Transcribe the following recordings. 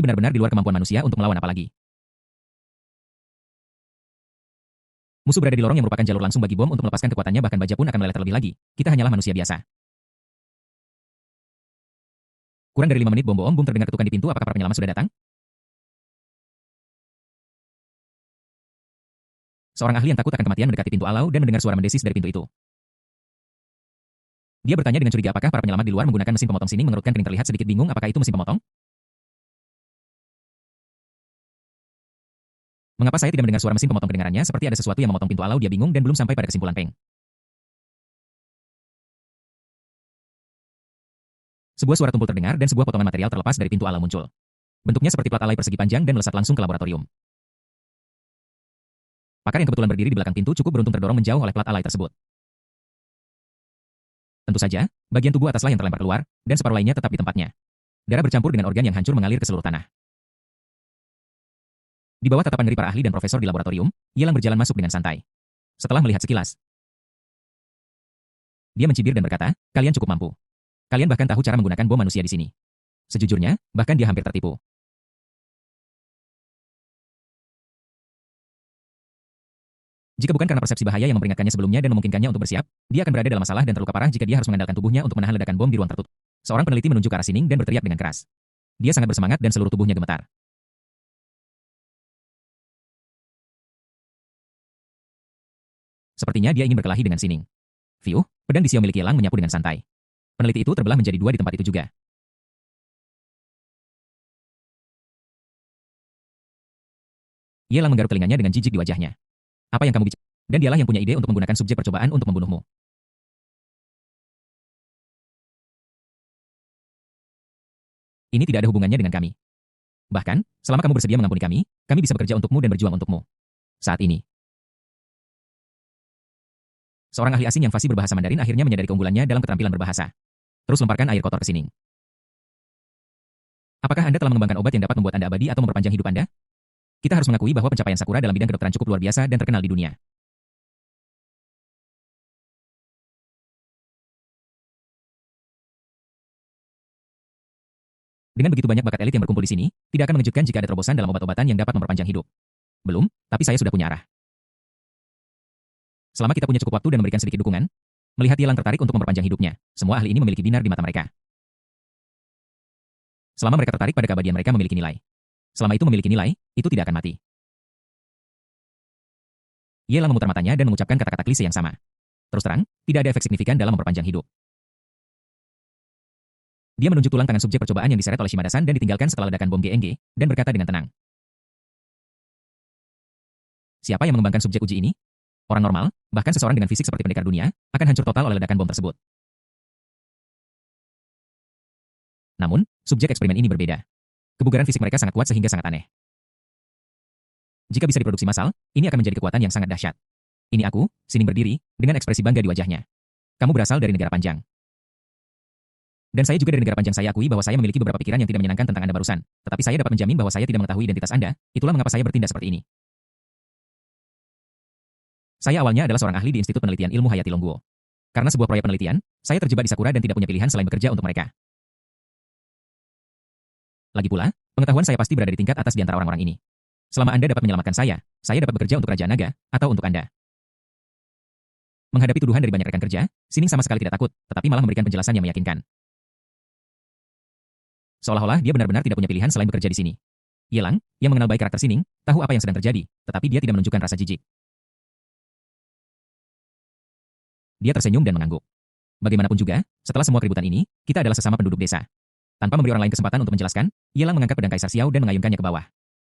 benar-benar di luar kemampuan manusia untuk melawan apalagi. Musuh berada di lorong yang merupakan jalur langsung bagi bom untuk melepaskan kekuatannya, bahkan baja pun akan meleleh terlebih lagi. Kita hanyalah manusia biasa. Kurang dari 5 menit bom terdengar ketukan di pintu. Apakah para penyelamat sudah datang? Seorang ahli yang takut akan kematian mendekati pintu alau dan mendengar suara mendesis dari pintu itu. Dia bertanya dengan curiga apakah para penyelamat di luar menggunakan mesin pemotong sining. Mengerutkan kening, terlihat sedikit bingung. Apakah itu mesin pemotong? Mengapa saya tidak mendengar suara mesin pemotong? Kedengarannya seperti ada sesuatu yang memotong pintu alau. Dia bingung dan belum sampai pada kesimpulan. Peng. Sebuah suara tumpul terdengar dan sebuah potongan material terlepas dari pintu alau muncul. Bentuknya seperti plat alay persegi panjang dan melesat langsung ke laboratorium. Pakar yang kebetulan berdiri di belakang pintu cukup beruntung terdorong menjauh oleh plat alay tersebut. Tentu saja, bagian tubuh ataslah yang terlempar keluar, dan separuh lainnya tetap di tempatnya. Darah bercampur dengan organ yang hancur mengalir ke seluruh tanah. Di bawah tatapan ngeri para ahli dan profesor di laboratorium, Yelang berjalan masuk dengan santai. Setelah melihat sekilas, dia mencibir dan berkata, "Kalian cukup mampu. Kalian bahkan tahu cara menggunakan bom manusia di sini." Sejujurnya, bahkan dia hampir tertipu. Jika bukan karena persepsi bahaya yang memperingatkannya sebelumnya dan memungkinkannya untuk bersiap, dia akan berada dalam masalah dan terluka parah jika dia harus mengandalkan tubuhnya untuk menahan ledakan bom di ruang tertutup. Seorang peneliti menunjuk ke arah Sining dan berteriak dengan keras. Dia sangat bersemangat dan seluruh tubuhnya gemetar. Sepertinya dia ingin berkelahi dengan Sining. Fiuh, pedang di Xiao milik Yelang menyapu dengan santai. Peneliti itu terbelah menjadi dua di tempat itu juga. Yelang menggaruk telinganya dengan jijik di wajahnya. Apa yang kamu bicara? Dan dialah yang punya ide untuk menggunakan subjek percobaan untuk membunuhmu. Ini tidak ada hubungannya dengan kami. Bahkan, selama kamu bersedia mengampuni kami bisa bekerja untukmu dan berjuang untukmu. Saat ini, seorang ahli asing yang fasih berbahasa Mandarin akhirnya menyadari keunggulannya dalam keterampilan berbahasa. Terus lemparkan air kotor ke Sining. Apakah Anda telah mengembangkan obat yang dapat membuat Anda abadi atau memperpanjang hidup Anda? Kita harus mengakui bahwa pencapaian Sakura dalam bidang kedokteran cukup luar biasa dan terkenal di dunia. Dengan begitu banyak bakat elit yang berkumpul di sini, tidak akan mengejutkan jika ada terobosan dalam obat-obatan yang dapat memperpanjang hidup. Belum, tapi saya sudah punya arah. Selama kita punya cukup waktu dan memberikan sedikit dukungan, melihat Yelang tertarik untuk memperpanjang hidupnya, semua ahli ini memiliki binar di mata mereka. Selama mereka tertarik pada keabadian, mereka memiliki nilai. Selama itu memiliki nilai, itu tidak akan mati. Yelang memutar matanya dan mengucapkan kata-kata klise yang sama. Terus terang, tidak ada efek signifikan dalam memperpanjang hidup. Dia menunjuk tulang tangan subjek percobaan yang diseret oleh Shimada-san dan ditinggalkan setelah ledakan bom GNG, dan berkata dengan tenang. Siapa yang mengembangkan subjek uji ini? Orang normal, bahkan seseorang dengan fisik seperti pendekar dunia, akan hancur total oleh ledakan bom tersebut. Namun, subjek eksperimen ini berbeda. Kebugaran fisik mereka sangat kuat sehingga sangat aneh. Jika bisa diproduksi massal, ini akan menjadi kekuatan yang sangat dahsyat. Ini aku, Sining berdiri, dengan ekspresi bangga di wajahnya. Kamu berasal dari negara panjang. Dan saya juga dari negara panjang. Saya akui bahwa saya memiliki beberapa pikiran yang tidak menyenangkan tentang Anda barusan. Tetapi saya dapat menjamin bahwa saya tidak mengetahui identitas Anda, itulah mengapa saya bertindak seperti ini. Saya awalnya adalah seorang ahli di Institut Penelitian Ilmu Hayati Longguo. Karena sebuah proyek penelitian, saya terjebak di Sakura dan tidak punya pilihan selain bekerja untuk mereka. Lagi pula, pengetahuan saya pasti berada di tingkat atas di antara orang-orang ini. Selama Anda dapat menyelamatkan saya dapat bekerja untuk Kerajaan Naga, atau untuk Anda. Menghadapi tuduhan dari banyak rekan kerja, Sining sama sekali tidak takut, tetapi malah memberikan penjelasan yang meyakinkan. Seolah-olah dia benar-benar tidak punya pilihan selain bekerja di sini. Yelang, yang mengenal baik karakter Sining, tahu apa yang sedang terjadi, tetapi dia tidak menunjukkan rasa jijik. Dia tersenyum dan mengangguk. Bagaimanapun juga, setelah semua keributan ini, kita adalah sesama penduduk desa. Tanpa memberi orang lain kesempatan untuk menjelaskan, Yelang mengangkat pedang Kaisar Xiao dan mengayunkannya ke bawah.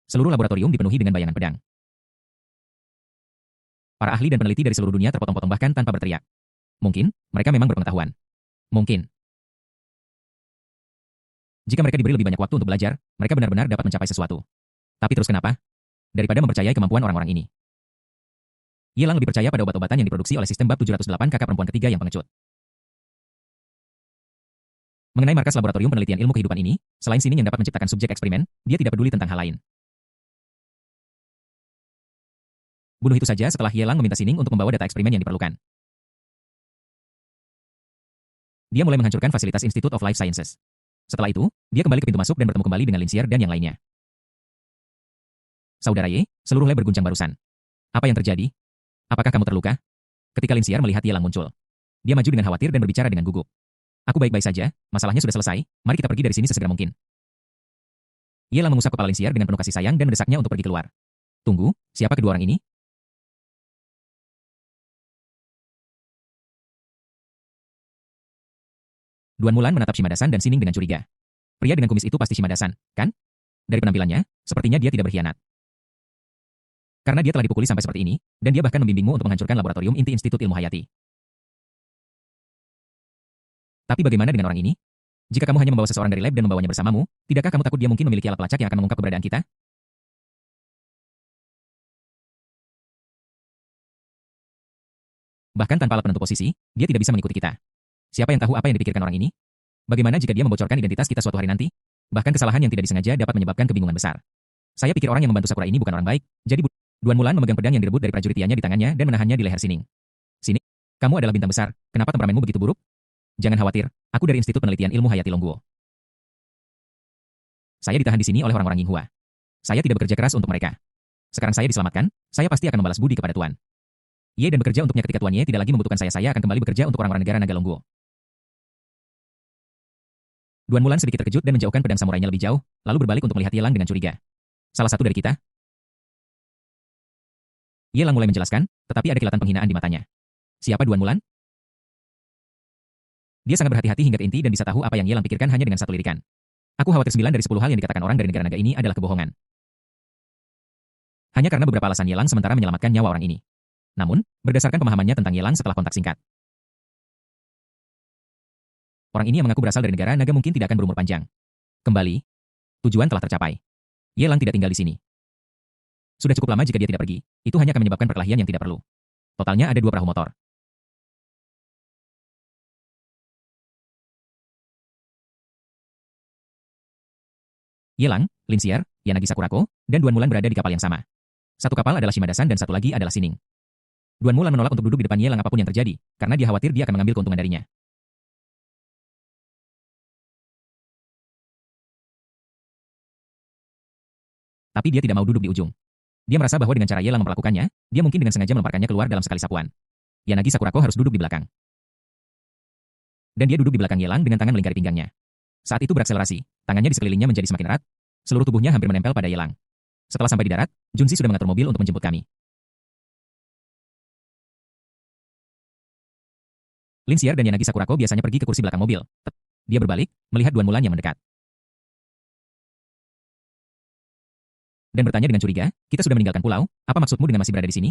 Seluruh laboratorium dipenuhi dengan bayangan pedang. Para ahli dan peneliti dari seluruh dunia terpotong-potong bahkan tanpa berteriak. Mungkin, mereka memang berpengetahuan. Mungkin. Jika mereka diberi lebih banyak waktu untuk belajar, mereka benar-benar dapat mencapai sesuatu. Tapi terus kenapa? Daripada mempercayai kemampuan orang-orang ini. Yelang lebih percaya pada obat-obatan yang diproduksi oleh sistem bab 708 kakak perempuan ketiga yang pengecut. Mengenai markas laboratorium penelitian ilmu kehidupan ini, selain Sining yang dapat menciptakan subjek eksperimen, dia tidak peduli tentang hal lain. Bunuh itu saja setelah Yelang meminta Sining untuk membawa data eksperimen yang diperlukan. Dia mulai menghancurkan fasilitas Institute of Life Sciences. Setelah itu, dia kembali ke pintu masuk dan bertemu kembali dengan Lin Xier dan yang lainnya. Saudara Ye, seluruh lab berguncang barusan. Apa yang terjadi? Apakah kamu terluka? Ketika Lin Xier melihat Ye Lang muncul, dia maju dengan khawatir dan berbicara dengan gugup. Aku baik-baik saja, masalahnya sudah selesai, mari kita pergi dari sini sesegera mungkin. Ye Lang mengusap kepala Lin Xier dengan penuh kasih sayang dan mendesaknya untuk pergi keluar. Tunggu, siapa kedua orang ini? Duan Mulan menatap Shimada-san dan Sining dengan curiga. Pria dengan kumis itu pasti Shimada-san, kan? Dari penampilannya, sepertinya dia tidak berkhianat. Karena dia telah dipukuli sampai seperti ini, dan dia bahkan membimbingmu untuk menghancurkan laboratorium inti Institut Ilmu Hayati. Tapi bagaimana dengan orang ini? Jika kamu hanya membawa seseorang dari lab dan membawanya bersamamu, tidakkah kamu takut dia mungkin memiliki alat pelacak yang akan mengungkap keberadaan kita? Bahkan tanpa alat penentu posisi, dia tidak bisa mengikuti kita. Siapa yang tahu apa yang dipikirkan orang ini? Bagaimana jika dia membocorkan identitas kita suatu hari nanti? Bahkan kesalahan yang tidak disengaja dapat menyebabkan kebingungan besar. Saya pikir orang yang membantu Sakura ini bukan orang baik, jadi Duan Mulan memegang pedang yang direbut dari prajurit Tianya di tangannya dan menahannya di leher Sining. Sining, kamu adalah bintang besar, kenapa temperamenmu begitu buruk? Jangan khawatir, aku dari Institut Penelitian Ilmu Hayati Longguo. Saya ditahan di sini oleh orang-orang Yinghua. Saya tidak bekerja keras untuk mereka. Sekarang saya diselamatkan, saya pasti akan membalas budi kepada Tuan. Ye dan bekerja untuknya ketika Tuan Ye tidak lagi membutuhkan saya akan kembali bekerja untuk orang-orang negara Naga Longguo. Duan Mulan sedikit terkejut dan menjauhkan pedang samurainya lebih jauh, lalu berbalik untuk melihat Ye Lang dengan curiga. Salah satu dari kita? Ye Lang mulai menjelaskan, tetapi ada kilatan penghinaan di matanya. Siapa Duan Mulan? Dia sangat berhati-hati hingga ke inti dan bisa tahu apa yang Ye Lang pikirkan hanya dengan satu lirikan. Aku khawatir 9 dari 10 hal yang dikatakan orang dari negara naga ini adalah kebohongan. Hanya karena beberapa alasan Ye Lang sementara menyelamatkan nyawa orang ini. Namun, berdasarkan pemahamannya tentang Ye Lang setelah kontak singkat, orang ini yang mengaku berasal dari negara naga mungkin tidak akan berumur panjang. Kembali, tujuan telah tercapai. Ye Lang tidak tinggal di sini. Sudah cukup lama jika dia tidak pergi, itu hanya akan menyebabkan perkelahian yang tidak perlu. Totalnya ada 2 perahu motor. Ye Lang, Lin Xier, Yanagi Sakurako, dan Duan Mulan berada di kapal yang sama. Satu kapal adalah Shimada-san dan satu lagi adalah Sining. Duan Mulan menolak untuk duduk di depan Ye Lang apapun yang terjadi, karena dia khawatir dia akan mengambil keuntungan darinya. Tapi dia tidak mau duduk di ujung. Dia merasa bahwa dengan cara Ye Lang memperlakukannya, dia mungkin dengan sengaja melemparkannya keluar dalam sekali sapuan. Yanagi Sakurako harus duduk di belakang. Dan dia duduk di belakang Ye Lang dengan tangan melingkari pinggangnya. Saat itu berakselerasi, tangannya di sekelilingnya menjadi semakin erat, seluruh tubuhnya hampir menempel pada Ye Lang. Setelah sampai di darat, Junzi sudah mengatur mobil untuk menjemput kami. Lin Xier dan Yanagi Sakurako biasanya pergi ke kursi belakang mobil. Dia berbalik, melihat Duan Mulan yang mendekat. Dan bertanya dengan curiga, kita sudah meninggalkan pulau, apa maksudmu dengan masih berada di sini?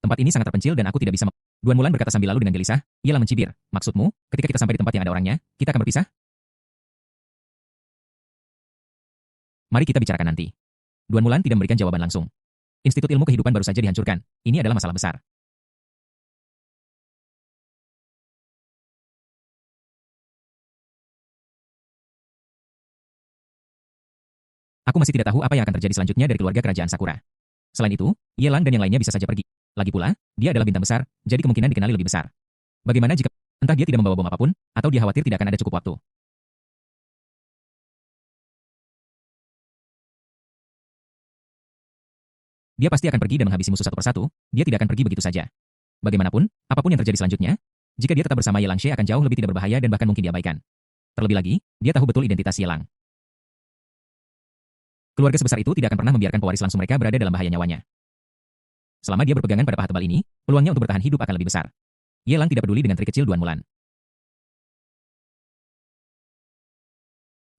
Tempat ini sangat terpencil dan aku tidak bisa. Duan Mulan berkata sambil lalu dengan gelisah, Ye Lang mencibir, maksudmu, ketika kita sampai di tempat yang ada orangnya, kita akan berpisah? Mari kita bicarakan nanti. Duan Mulan tidak memberikan jawaban langsung. Institut Ilmu Kehidupan baru saja dihancurkan, ini adalah masalah besar. Aku masih tidak tahu apa yang akan terjadi selanjutnya dari keluarga kerajaan Sakura. Selain itu, Ye Lang dan yang lainnya bisa saja pergi. Lagi pula, dia adalah bintang besar, jadi kemungkinan dikenali lebih besar. Bagaimana jika entah dia tidak membawa bom apapun, atau dia khawatir tidak akan ada cukup waktu? Dia pasti akan pergi dan menghabisi musuh satu persatu, dia tidak akan pergi begitu saja. Bagaimanapun, apapun yang terjadi selanjutnya, jika dia tetap bersama Ye Lang She akan jauh lebih tidak berbahaya dan bahkan mungkin diabaikan. Terlebih lagi, dia tahu betul identitas Ye Lang. Keluarga sebesar itu tidak akan pernah membiarkan pewaris langsung mereka berada dalam bahaya nyawanya. Selama dia berpegangan pada paha tebal ini, peluangnya untuk bertahan hidup akan lebih besar. Ye Lang tidak peduli dengan trik kecil Duan Mulan.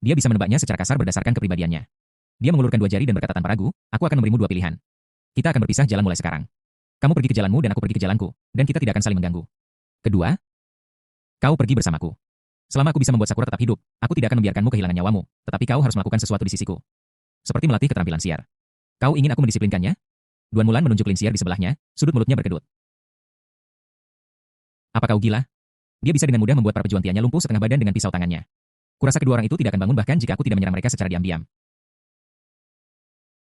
Dia bisa menebaknya secara kasar berdasarkan kepribadiannya. Dia mengulurkan 2 jari dan berkata tanpa ragu, aku akan memberimu 2 pilihan. Kita akan berpisah jalan mulai sekarang. Kamu pergi ke jalanmu dan aku pergi ke jalanku, dan kita tidak akan saling mengganggu. Kedua, kau pergi bersamaku. Selama aku bisa membuat Sakura tetap hidup, aku tidak akan membiarkanmu kehilangan nyawamu, tetapi kau harus melakukan sesuatu di sisiku. Seperti melatih keterampilan siar. Kau ingin aku mendisiplinkannya? Duan Mulan menunjuk Lin Xier di sebelahnya, sudut mulutnya berkedut. Apa kau gila? Dia bisa dengan mudah membuat para pejuang Tianya lumpuh setengah badan dengan pisau tangannya. Kurasa kedua orang itu tidak akan bangun bahkan jika aku tidak menyerang mereka secara diam-diam.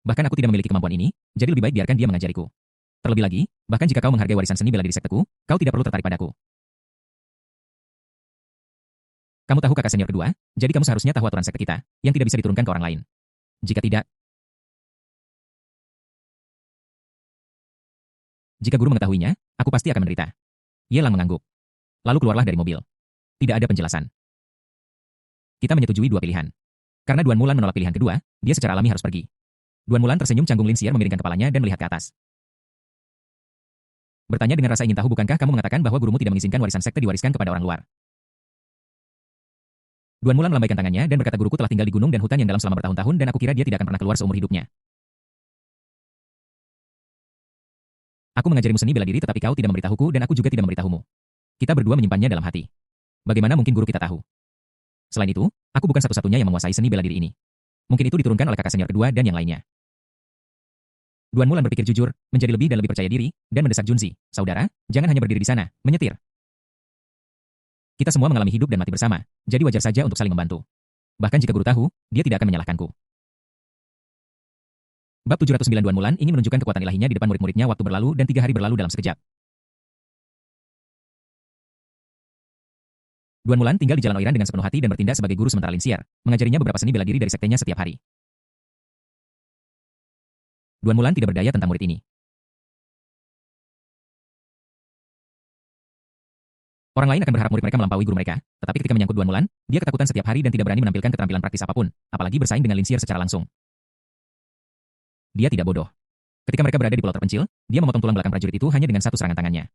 Bahkan aku tidak memiliki kemampuan ini, jadi lebih baik biarkan dia mengajariku. Terlebih lagi, bahkan jika kau menghargai warisan seni bela diri sekteku, kau tidak perlu tertarik padaku. Kamu tahu kakak senior kedua, jadi kamu seharusnya tahu aturan sekte kita, yang tidak bisa diturunkan ke orang lain. Jika tidak, jika guru mengetahuinya, aku pasti akan menderita. Ye Lang mengangguk. Lalu keluarlah dari mobil. Tidak ada penjelasan. Kita menyetujui dua pilihan. Karena Duan Mulan menolak pilihan kedua, dia secara alami harus pergi. Duan Mulan tersenyum canggung. Lin Xier memiringkan kepalanya dan melihat ke atas. Bertanya dengan rasa ingin tahu, bukankah kamu mengatakan bahwa gurumu tidak mengizinkan warisan sekte diwariskan kepada orang luar? Duan Mulan melambaikan tangannya dan berkata, guruku telah tinggal di gunung dan hutan yang dalam selama bertahun-tahun dan aku kira dia tidak akan pernah keluar seumur hidupnya. Aku mengajarimu seni bela diri tetapi kau tidak memberitahuku dan aku juga tidak memberitahumu. Kita berdua menyimpannya dalam hati. Bagaimana mungkin guru kita tahu? Selain itu, aku bukan satu-satunya yang menguasai seni bela diri ini. Mungkin itu diturunkan oleh kakak senior kedua dan yang lainnya. Duan Mulan berpikir jujur, menjadi lebih dan lebih percaya diri, dan mendesak Junzi, saudara, jangan hanya berdiri di sana, menyetir. Kita semua mengalami hidup dan mati bersama, jadi wajar saja untuk saling membantu. Bahkan jika guru tahu, dia tidak akan menyalahkanku. Bab 709 Duan Mulan ingin menunjukkan kekuatan ilahinya di depan murid-muridnya. Waktu berlalu dan 3 hari berlalu dalam sekejap. Duan Mulan tinggal di Jalan Oiran dengan sepenuh hati dan bertindak sebagai guru sementara Lin Xier mengajarinya beberapa seni bela diri dari sektenya setiap hari. Duan Mulan tidak berdaya tentang murid ini. Orang lain akan berharap murid mereka melampaui guru mereka, tetapi ketika menyangkut Duan Mulan, dia ketakutan setiap hari dan tidak berani menampilkan keterampilan praktis apapun, apalagi bersaing dengan Lin Xier secara langsung. Dia tidak bodoh. Ketika mereka berada di pulau terpencil, dia memotong tulang belakang prajurit itu hanya dengan satu serangan tangannya.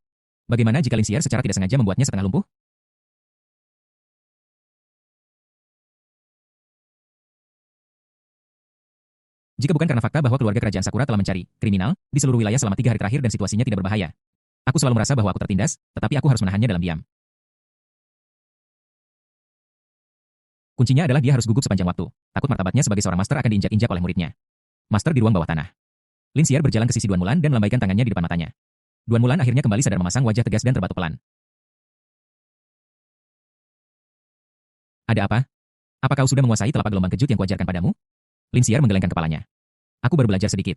Bagaimana jika Lin Xier secara tidak sengaja membuatnya setengah lumpuh? Jika bukan karena fakta bahwa keluarga kerajaan Sakura telah mencari kriminal di seluruh wilayah selama 3 hari terakhir dan situasinya tidak berbahaya. Aku selalu merasa bahwa aku tertindas, tetapi aku harus menahannya dalam diam. Kuncinya adalah dia harus gugup sepanjang waktu. Takut martabatnya sebagai seorang master akan diinjak-injak oleh muridnya. Master di ruang bawah tanah. Lin Xier berjalan ke sisi Duan Mulan dan melambaikan tangannya di depan matanya. Duan Mulan akhirnya kembali sadar, memasang wajah tegas dan terbatuk pelan. Ada apa? Apa kau sudah menguasai telapak gelombang kejut yang kuajarkan padamu? Lin Xier menggelengkan kepalanya. Aku baru belajar sedikit.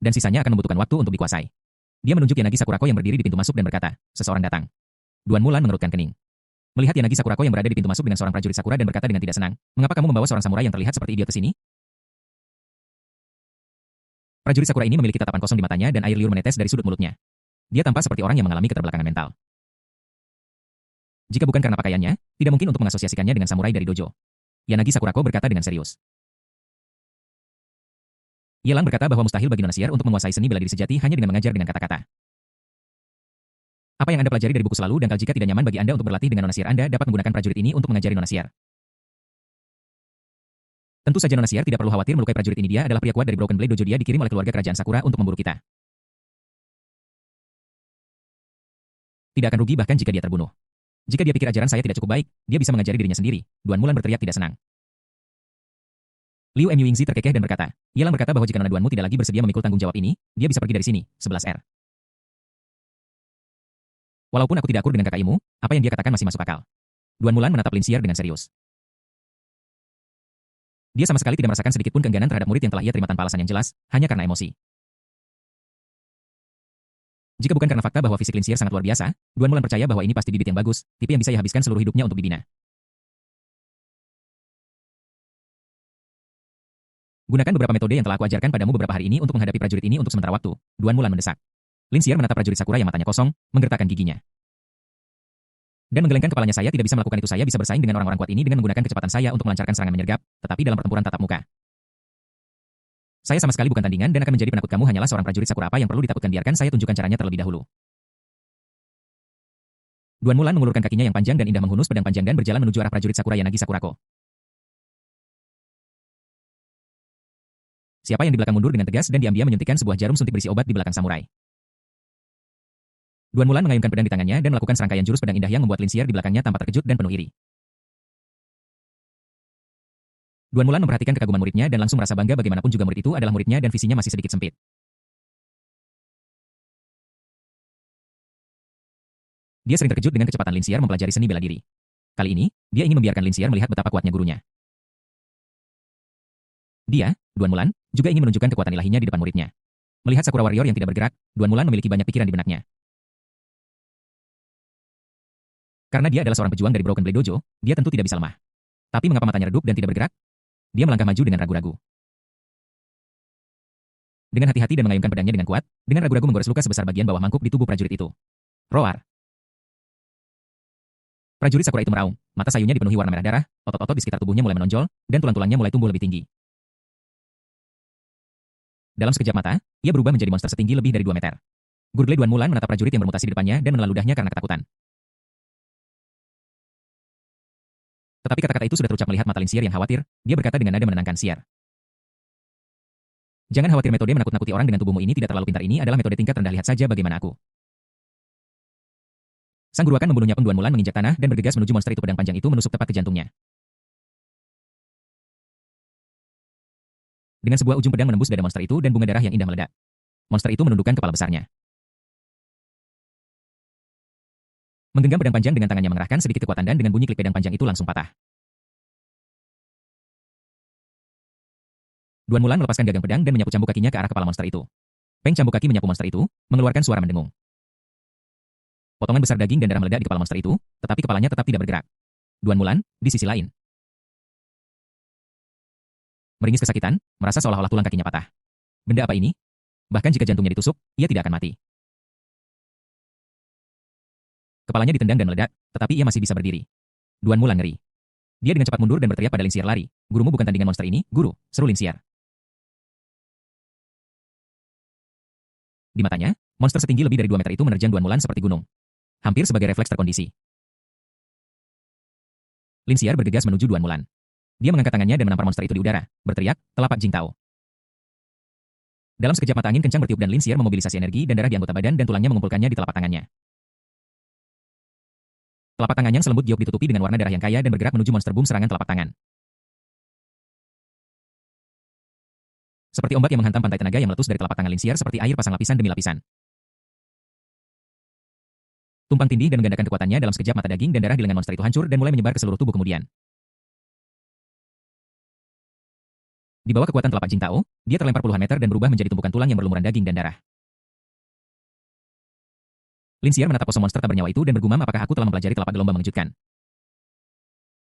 Dan sisanya akan membutuhkan waktu untuk dikuasai. Dia menunjuk Yanagi Sakurako yang berdiri di pintu masuk dan berkata, seseorang datang. Duan Mulan mengerutkan kening. Melihat Yanagi Sakurako yang berada di pintu masuk dengan seorang prajurit Sakura dan berkata dengan tidak senang, mengapa kamu membawa seorang samurai yang terlihat seperti idiot ke sini? Prajurit Sakura ini memiliki tatapan kosong di matanya dan air liur menetes dari sudut mulutnya. Dia tampak seperti orang yang mengalami keterbelakangan mental. Jika bukan karena pakaiannya, tidak mungkin untuk mengasosiasikannya dengan samurai dari dojo. Yanagi Sakurako berkata dengan serius. Ye Lang berkata bahwa mustahil bagi Nona Xier untuk menguasai seni bela diri sejati hanya dengan mengajar dengan kata-kata. Apa yang Anda pelajari dari buku selalu, dan kalau jika tidak nyaman bagi Anda untuk berlatih dengan Nona Xier, Anda dapat menggunakan prajurit ini untuk mengajari Nona Xier. Tentu saja Nona Xier tidak perlu khawatir melukai prajurit ini. Dia adalah pria kuat dari Broken Blade Dojo. Dia dikirim oleh keluarga kerajaan Sakura untuk memburu kita. Tidak akan rugi bahkan jika dia terbunuh. Jika dia pikir ajaran saya tidak cukup baik, dia bisa mengajari dirinya sendiri. Duan Mulan berteriak tidak senang. Liu Muyingzi terkekeh dan berkata, Ye Lang berkata bahwa jika Nona Duanmu tidak lagi bersedia memikul tanggung jawab ini, dia bisa pergi dari sini, 11R. Walaupun aku tidak akur dengan kakak imu, apa yang dia katakan masih masuk akal. Duan Mulan menatap Lin Xier dengan serius. Dia sama sekali tidak merasakan sedikit pun keengganan terhadap murid yang telah ia terima tanpa alasan yang jelas, hanya karena emosi. Jika bukan karena fakta bahwa fisik Lin Xier sangat luar biasa, Duan Mulan percaya bahwa ini pasti bibit yang bagus, tipe yang bisa ia habiskan seluruh hidupnya untuk dibina. Gunakan beberapa metode yang telah aku ajarkan padamu beberapa hari ini untuk menghadapi prajurit ini untuk sementara waktu. Duan Mulan mendesak. Lin Xier menatap prajurit Sakura yang matanya kosong, menggertakkan giginya. Dan menggelengkan kepalanya. Saya tidak bisa melakukan itu. Saya bisa bersaing dengan orang-orang kuat ini dengan menggunakan kecepatan saya untuk melancarkan serangan menyergap, tetapi dalam pertempuran tatap muka. Saya sama sekali bukan tandingan dan akan menjadi penakut. Kamu hanyalah seorang prajurit Sakura. Apa yang perlu ditakutkan? Biarkan saya tunjukkan caranya terlebih dahulu. Duan Mulan mengulurkan kakinya yang panjang dan indah, menghunus pedang panjang dan berjalan menuju arah prajurit Sakura Yanagi Sakurako. Siapa yang di belakang mundur dengan tegas dan diam-diam menyuntikkan sebuah jarum suntik berisi obat di belakang samurai. Duan Mulan mengayunkan pedang di tangannya dan melakukan serangkaian jurus pedang indah yang membuat Lin Xier di belakangnya tampak terkejut dan penuh iri. Duan Mulan memperhatikan kekaguman muridnya dan langsung merasa bangga. Bagaimanapun juga murid itu adalah muridnya dan visinya masih sedikit sempit. Dia sering terkejut dengan kecepatan Lin Xier mempelajari seni bela diri. Kali ini, dia ingin membiarkan Lin Xier melihat betapa kuatnya gurunya. Dia, Duan Mulan, juga ingin menunjukkan kekuatan ilahinya di depan muridnya. Melihat Sakura Warrior yang tidak bergerak, Duan Mulan memiliki banyak pikiran di benaknya. Karena dia adalah seorang pejuang dari Broken Blade Dojo, dia tentu tidak bisa lemah. Tapi mengapa matanya redup dan tidak bergerak? Dia melangkah maju dengan ragu-ragu. Dengan hati-hati dan mengayunkan pedangnya dengan kuat, dengan ragu-ragu menggores luka sebesar bagian bawah mangkuk di tubuh prajurit itu. Roar. Prajurit Sakura itu meraung, mata sayunya dipenuhi warna merah darah, otot-otot di sekitar tubuhnya mulai menonjol, dan tulang-tulangnya mulai tumbuh lebih tinggi. Dalam sekejap mata, ia berubah menjadi monster setinggi lebih dari 2 meter. Gurgle Duan Mulan menatap prajurit yang bermutasi di depannya dan menelan ludahnya karena ketakutan. Tetapi kata-kata itu sudah terucap melihat mata Lin Xier yang khawatir, dia berkata dengan nada menenangkan Xier. Jangan khawatir, metode menakut-nakuti orang dengan tubuhmu ini tidak terlalu pintar. Ini adalah metode tingkat rendah, lihat saja bagaimana aku. Sang guru akan membunuhnya. Duan Mulan menginjak tanah dan bergegas menuju monster itu. Pedang panjang itu menusuk tepat ke jantungnya. Dengan sebuah ujung pedang menembus dada monster itu dan bunga darah yang indah meledak. Monster itu menundukkan kepala besarnya. Menggenggam pedang panjang dengan tangannya mengerahkan sedikit kekuatan dan dengan bunyi klik pedang panjang itu langsung patah. Duan Mulan melepaskan gagang pedang dan menyapu cambuk kakinya ke arah kepala monster itu. Peng cambuk kaki menyapu monster itu, mengeluarkan suara mendengung. Potongan besar daging dan darah meledak di kepala monster itu, tetapi kepalanya tetap tidak bergerak. Duan Mulan, di sisi lain, meringis kesakitan, merasa seolah-olah tulang kakinya patah. Benda apa ini? Bahkan jika jantungnya ditusuk, ia tidak akan mati. Kepalanya ditendang dan meledak, tetapi ia masih bisa berdiri. Duan Mulan ngeri. Dia dengan cepat mundur dan berteriak pada Lin Xier, lari. Gurumu bukan tandingan monster ini, guru, seru Lin Xier. Di matanya, monster setinggi lebih dari 2 meter itu menerjang Duan Mulan seperti gunung. Hampir sebagai refleks terkondisi. Lin Xier bergegas menuju Duan Mulan. Dia mengangkat tangannya dan menampar monster itu di udara, berteriak, telapak Jingtao. Dalam sekejap mata angin kencang bertiup dan Lin Xier memobilisasi energi dan darah di anggota badan dan tulangnya mengumpulkannya di telapak tangannya. Telapak tangannya yang selembut giok ditutupi dengan warna darah yang kaya dan bergerak menuju monster boom serangan telapak tangan. Seperti ombak yang menghantam pantai, tenaga yang meletus dari telapak tangan Lin Xier seperti air pasang lapisan demi lapisan. Tumpang tindih dan menggandakan kekuatannya dalam sekejap mata, daging dan darah di lengan monster itu hancur dan mulai menyebar ke seluruh tubuh kemudian. Di bawah kekuatan telapak Jingtao, dia terlempar puluhan meter dan berubah menjadi tumpukan tulang yang berlumuran daging dan darah. Lin Xier menatap kosong monster tak bernyawa itu dan bergumam, apakah aku telah mempelajari telapak gelombang mengejutkan?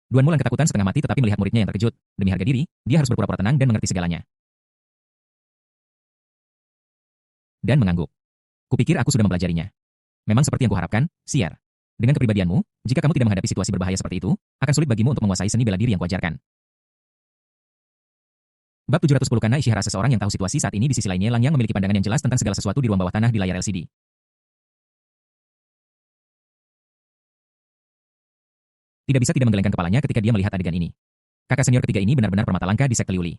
Duan Mulan ketakutan setengah mati tetapi melihat muridnya yang terkejut. Demi harga diri, dia harus berpura-pura tenang dan mengerti segalanya. Dan mengangguk. Kupikir aku sudah mempelajarinya. Memang seperti yang kuharapkan, Xier. Dengan kepribadianmu, jika kamu tidak menghadapi situasi berbahaya seperti itu, akan sulit bagimu untuk menguasai seni bela diri yang kuajarkan. Bab 710 karena Ishihara, seseorang yang tahu situasi saat ini. Di sisi lainnya, Lang Yang memiliki pandangan yang jelas tentang segala sesuatu di ruang bawah tanah di layar LCD. Tidak bisa tidak menggelengkan kepalanya ketika dia melihat adegan ini. Kakak senior ketiga ini benar-benar permata langka di sekte Liuli.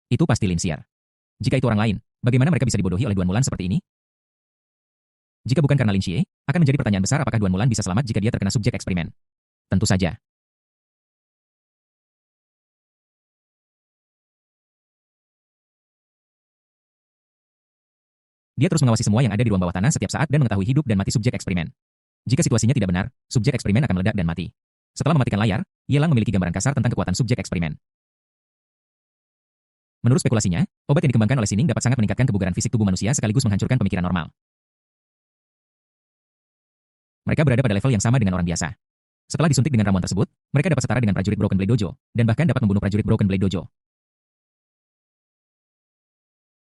Itu pasti Lin Xier. Jika itu orang lain, bagaimana mereka bisa dibodohi oleh Duan Mulan seperti ini? Jika bukan karena Lin Xie, akan menjadi pertanyaan besar apakah Duan Mulan bisa selamat jika dia terkena subjek eksperimen. Tentu saja. Dia terus mengawasi semua yang ada di ruang bawah tanah setiap saat dan mengetahui hidup dan mati subjek eksperimen. Jika situasinya tidak benar, subjek eksperimen akan meledak dan mati. Setelah mematikan layar, Yelang memiliki gambaran kasar tentang kekuatan subjek eksperimen. Menurut spekulasinya, obat yang dikembangkan oleh Sining dapat sangat meningkatkan kebugaran fisik tubuh manusia sekaligus menghancurkan pemikiran normal. Mereka berada pada level yang sama dengan orang biasa. Setelah disuntik dengan ramuan tersebut, mereka dapat setara dengan prajurit Broken Blade Dojo, dan bahkan dapat membunuh prajurit Broken Blade Dojo.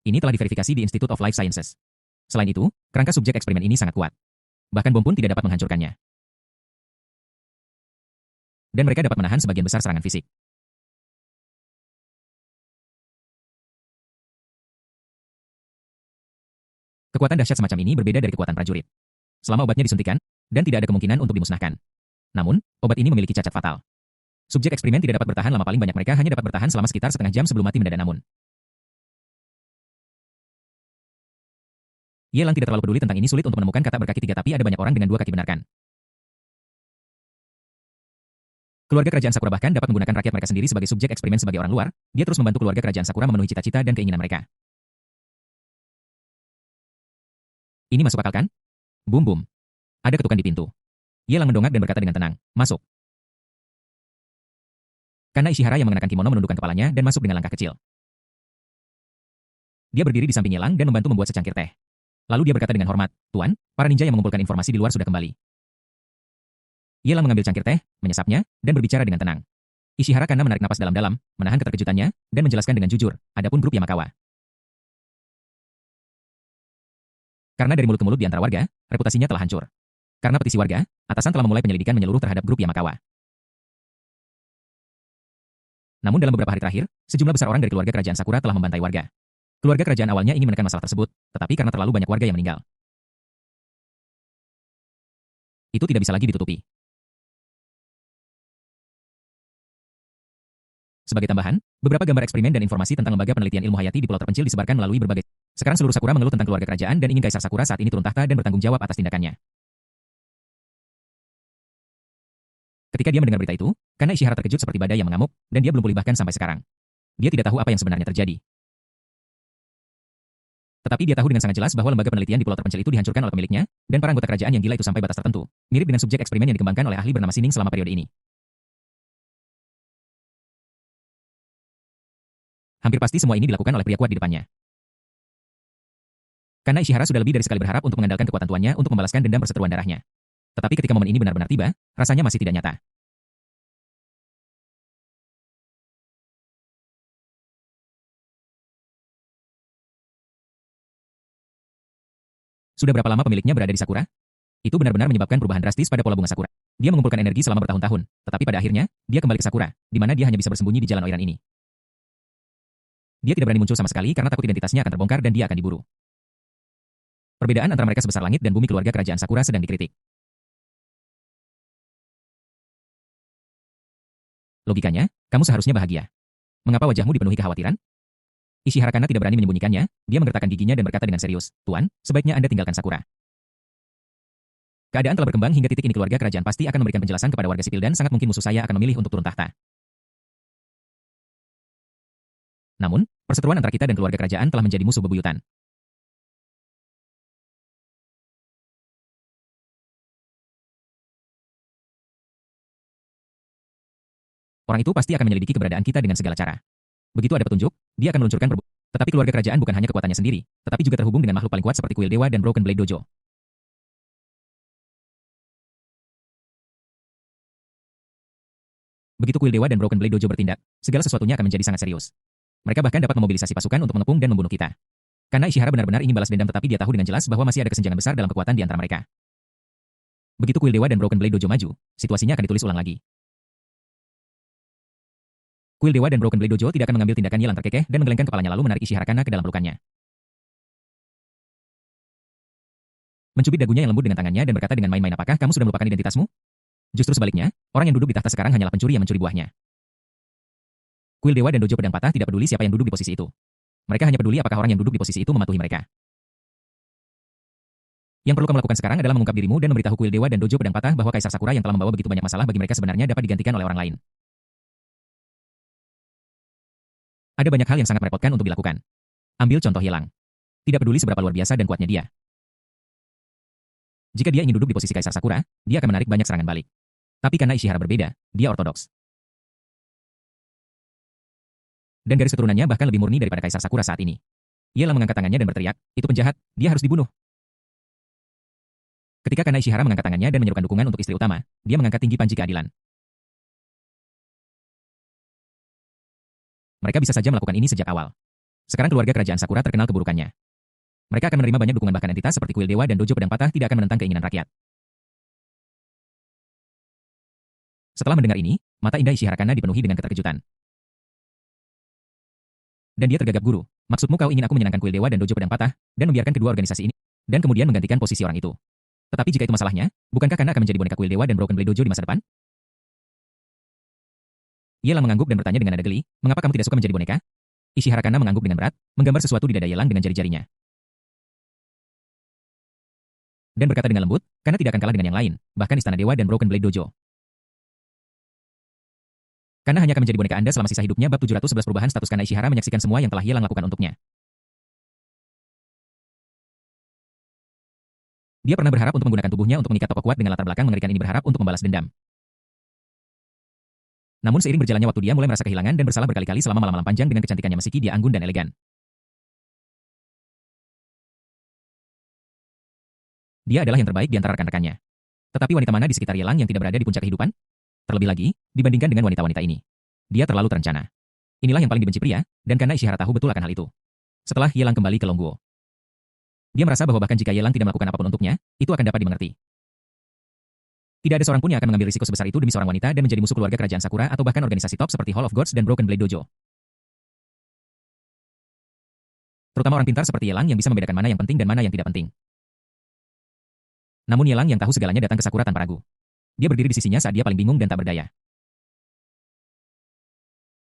Ini telah diverifikasi di Institute of Life Sciences. Selain itu, kerangka subjek eksperimen ini sangat kuat. Bahkan bom pun tidak dapat menghancurkannya. Dan mereka dapat menahan sebagian besar serangan fisik. Kekuatan dahsyat semacam ini berbeda dari kekuatan prajurit. Selama obatnya disuntikan, dan tidak ada kemungkinan untuk dimusnahkan. Namun, obat ini memiliki cacat fatal. Subjek eksperimen tidak dapat bertahan lama, paling banyak mereka hanya dapat bertahan selama sekitar setengah jam sebelum mati mendadak. Namun, Yelang tidak terlalu peduli tentang ini. Sulit untuk menemukan kata berkaki tiga, tapi ada banyak orang dengan dua kaki, benarkan. Keluarga kerajaan Sakura bahkan dapat menggunakan rakyat mereka sendiri sebagai subjek eksperimen. Sebagai orang luar, dia terus membantu keluarga kerajaan Sakura memenuhi cita-cita dan keinginan mereka. Ini masuk akal kan? Bum bum. Ada ketukan di pintu. Yelang mendongak dan berkata dengan tenang, masuk. Karena Ishihara yang mengenakan kimono menundukkan kepalanya dan masuk dengan langkah kecil. Dia berdiri di samping Yelang dan membantu membuat secangkir teh. Lalu dia berkata dengan hormat, Tuan, para ninja yang mengumpulkan informasi di luar sudah kembali. Ia lalu mengambil cangkir teh, menyesapnya, dan berbicara dengan tenang. Ishihara Kana menarik napas dalam-dalam, menahan keterkejutannya, dan menjelaskan dengan jujur, adapun grup Yamakawa. Karena dari mulut ke mulut di antara warga, reputasinya telah hancur. Karena petisi warga, atasan telah memulai penyelidikan menyeluruh terhadap grup Yamakawa. Namun dalam beberapa hari terakhir, sejumlah besar orang dari keluarga kerajaan Sakura telah membantai warga. Keluarga kerajaan awalnya ingin menekan masalah tersebut, tetapi karena terlalu banyak warga yang meninggal, itu tidak bisa lagi ditutupi. Sebagai tambahan, beberapa gambar eksperimen dan informasi tentang lembaga penelitian ilmu hayati di pulau terpencil disebarkan melalui berbagai. Sekarang seluruh Sakura mengeluh tentang keluarga kerajaan dan ingin Kaisar Sakura saat ini turun tahta dan bertanggung jawab atas tindakannya. Ketika dia mendengar berita itu, karena Ishihara terkejut seperti badai yang mengamuk, dan dia belum pulih bahkan sampai sekarang. Dia tidak tahu apa yang sebenarnya terjadi. Tetapi dia tahu dengan sangat jelas bahwa lembaga penelitian di pulau terpencil itu dihancurkan oleh pemiliknya, dan para anggota kerajaan yang gila itu sampai batas tertentu, mirip dengan subjek eksperimen yang dikembangkan oleh ahli bernama Sining selama periode ini. Hampir pasti semua ini dilakukan oleh pria kuat di depannya. Karena Ishihara sudah lebih dari sekali berharap untuk mengandalkan kekuatan tuannya untuk membalaskan dendam perseteruan darahnya. Tetapi ketika momen ini benar-benar tiba, rasanya masih tidak nyata. Sudah berapa lama pemiliknya berada di Sakura? Itu benar-benar menyebabkan perubahan drastis pada pola bunga Sakura. Dia mengumpulkan energi selama bertahun-tahun, tetapi pada akhirnya, dia kembali ke Sakura, di mana dia hanya bisa bersembunyi di jalan Oiran ini. Dia tidak berani muncul sama sekali karena takut identitasnya akan terbongkar dan dia akan diburu. Perbedaan antara mereka sebesar langit dan bumi. Keluarga kerajaan Sakura sedang dikritik. Logikanya, kamu seharusnya bahagia. Mengapa wajahmu dipenuhi kekhawatiran? Ishihara Kana tidak berani menyembunyikannya, dia menggertakkan giginya dan berkata dengan serius, Tuan, sebaiknya Anda tinggalkan Sakura. Keadaan telah berkembang hingga titik ini. Keluarga kerajaan pasti akan memberikan penjelasan kepada warga sipil dan sangat mungkin musuh saya akan memilih untuk turun tahta. Namun, perseteruan antara kita dan keluarga kerajaan telah menjadi musuh bebuyutan. Orang itu pasti akan menyelidiki keberadaan kita dengan segala cara. Begitu ada petunjuk, dia akan meluncurkan perbuatan. Tetapi keluarga kerajaan bukan hanya kekuatannya sendiri, tetapi juga terhubung dengan makhluk paling kuat seperti Kuil Dewa dan Broken Blade Dojo. Begitu Kuil Dewa dan Broken Blade Dojo bertindak, segala sesuatunya akan menjadi sangat serius. Mereka bahkan dapat memobilisasi pasukan untuk mengepung dan membunuh kita. Karena Ishihara benar-benar ingin balas dendam, tetapi dia tahu dengan jelas bahwa masih ada kesenjangan besar dalam kekuatan di antara mereka. Begitu Kuil Dewa dan Broken Blade Dojo maju, situasinya akan ditulis ulang lagi. Kuil Dewa dan Broken Blade Dojo tidak akan mengambil tindakan yang terkekeh dan menggelengkan kepalanya lalu menarik Ishihara Kana ke dalam pelukannya. Mencubit dagunya yang lembut dengan tangannya dan berkata dengan main-main, apakah kamu sudah melupakan identitasmu? Justru sebaliknya, orang yang duduk di tahta sekarang hanyalah pencuri yang mencuri buahnya. Kuil Dewa dan Dojo Pedang Patah tidak peduli siapa yang duduk di posisi itu. Mereka hanya peduli apakah orang yang duduk di posisi itu mematuhi mereka. Yang perlu kamu lakukan sekarang adalah mengungkap dirimu dan memberitahu Kuil Dewa dan Dojo Pedang Patah bahwa Kaisar Sakura yang telah membawa begitu banyak masalah bagi mereka sebenarnya dapat digantikan oleh orang lain. Ada banyak hal yang sangat merepotkan untuk dilakukan. Ambil contoh Yelang. Tidak peduli seberapa luar biasa dan kuatnya dia. Jika dia ingin duduk di posisi Kaisar Sakura, dia akan menarik banyak serangan balik. Tapi karena Ishihara berbeda, dia ortodoks. Dan garis keturunannya bahkan lebih murni daripada Kaisar Sakura saat ini. Ia lalu mengangkat tangannya dan berteriak, itu penjahat, dia harus dibunuh. Ketika Kana Ishihara mengangkat tangannya dan menyerukan dukungan untuk istri utama, dia mengangkat tinggi panji keadilan. Mereka bisa saja melakukan ini sejak awal. Sekarang keluarga kerajaan Sakura terkenal keburukannya. Mereka akan menerima banyak dukungan, bahkan entitas seperti Kuil Dewa dan Dojo Pedang Patah tidak akan menentang keinginan rakyat. Setelah mendengar ini, mata indah Ishihara Kana dipenuhi dengan keterkejutan. Dan dia tergagap, guru. Maksudmu kau ingin aku menyenangkan Kuil Dewa dan Dojo Pedang Patah, dan membiarkan kedua organisasi ini, dan kemudian menggantikan posisi orang itu. Tetapi jika itu masalahnya, bukankah Kana akan menjadi boneka Kuil Dewa dan Broken Blade Dojo di masa depan? Yelang mengangguk dan bertanya dengan nada geli, mengapa kamu tidak suka menjadi boneka? Ishihara Kana mengangguk dengan berat, menggambar sesuatu di dada Yelang dengan jari-jarinya. Dan berkata dengan lembut, Kana tidak akan kalah dengan yang lain, bahkan Istana Dewa dan Broken Blade Dojo. Kana hanya akan menjadi boneka Anda selama sisa hidupnya. Bab 711 Perubahan status Kana. Ishihara menyaksikan semua yang telah Yelang lakukan untuknya. Dia pernah berharap untuk menggunakan tubuhnya untuk mengikat tokoh kuat dengan latar belakang mengerikan ini, berharap untuk membalas dendam. Namun seiring berjalannya waktu dia mulai merasa kehilangan dan bersalah berkali-kali selama malam-malam panjang dengan kecantikannya meski dia anggun dan elegan. Dia adalah yang terbaik di antara rekan-rekannya. Tetapi wanita mana di sekitar Yelang yang tidak berada di puncak kehidupan? Terlebih lagi, dibandingkan dengan wanita-wanita ini. Dia terlalu terencana. Inilah yang paling dibenci pria, dan karena Ishihara tahu betul akan hal itu. Setelah Yelang kembali ke Longguo, dia merasa bahwa bahkan jika Yelang tidak melakukan apapun untuknya, itu akan dapat dimengerti. Tidak ada seorang pun yang akan mengambil risiko sebesar itu demi seorang wanita dan menjadi musuh keluarga kerajaan Sakura atau bahkan organisasi top seperti Hall of Gods dan Broken Blade Dojo. Terutama orang pintar seperti Yelang yang bisa membedakan mana yang penting dan mana yang tidak penting. Namun Yelang yang tahu segalanya datang ke Sakura tanpa ragu. Dia berdiri di sisinya saat dia paling bingung dan tak berdaya.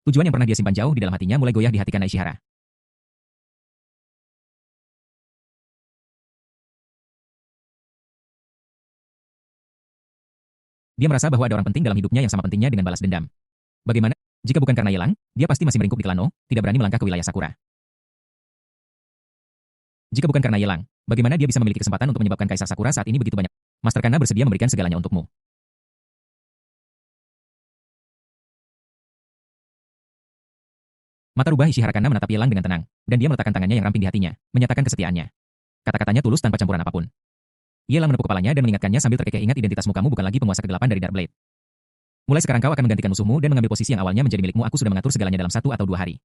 Tujuan yang pernah dia simpan jauh di dalam hatinya mulai goyah di hati Kana Ishihara. Dia merasa bahwa ada orang penting dalam hidupnya yang sama pentingnya dengan balas dendam. Bagaimana? Jika bukan karena Yelang, dia pasti masih meringkuk di Klano, tidak berani melangkah ke wilayah Sakura. Jika bukan karena Yelang, bagaimana dia bisa memiliki kesempatan untuk menyebabkan Kaisar Sakura saat ini begitu banyak? Master Kana bersedia memberikan segalanya untukmu. Mata rubah Ishihara Kana menatap Yelang dengan tenang, dan dia meletakkan tangannya yang ramping di hatinya, menyatakan kesetiaannya. Kata-katanya tulus tanpa campuran apapun. Yelang menepuk kepalanya dan mengingatkannya sambil terkekeh, ingat identitasmu, kamu bukan lagi penguasa kegelapan dari Dark Blade. Mulai sekarang kau akan menggantikan musuhmu dan mengambil posisi yang awalnya menjadi milikmu, aku sudah mengatur segalanya dalam 1 atau 2 hari.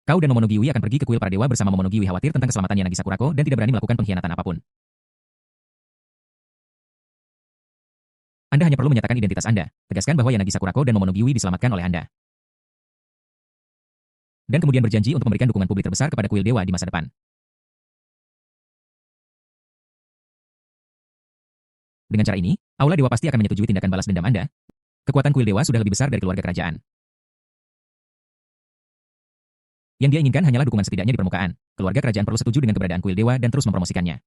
Kau dan Momonogi akan pergi ke kuil para dewa bersama Momonogi khawatir tentang keselamatan Yanagi Sakurako dan tidak berani melakukan pengkhianatan apapun. Anda hanya perlu menyatakan identitas Anda, tegaskan bahwa Yanagi Sakurako dan Momonogi diselamatkan oleh Anda. Dan kemudian berjanji untuk memberikan dukungan publik terbesar kepada kuil dewa di masa depan. Dengan cara ini, Aula Dewa pasti akan menyetujui tindakan balas dendam Anda. Kekuatan kuil dewa sudah lebih besar dari keluarga kerajaan. Yang dia inginkan hanyalah dukungan setidaknya di permukaan. Keluarga kerajaan perlu setuju dengan keberadaan kuil dewa dan terus mempromosikannya.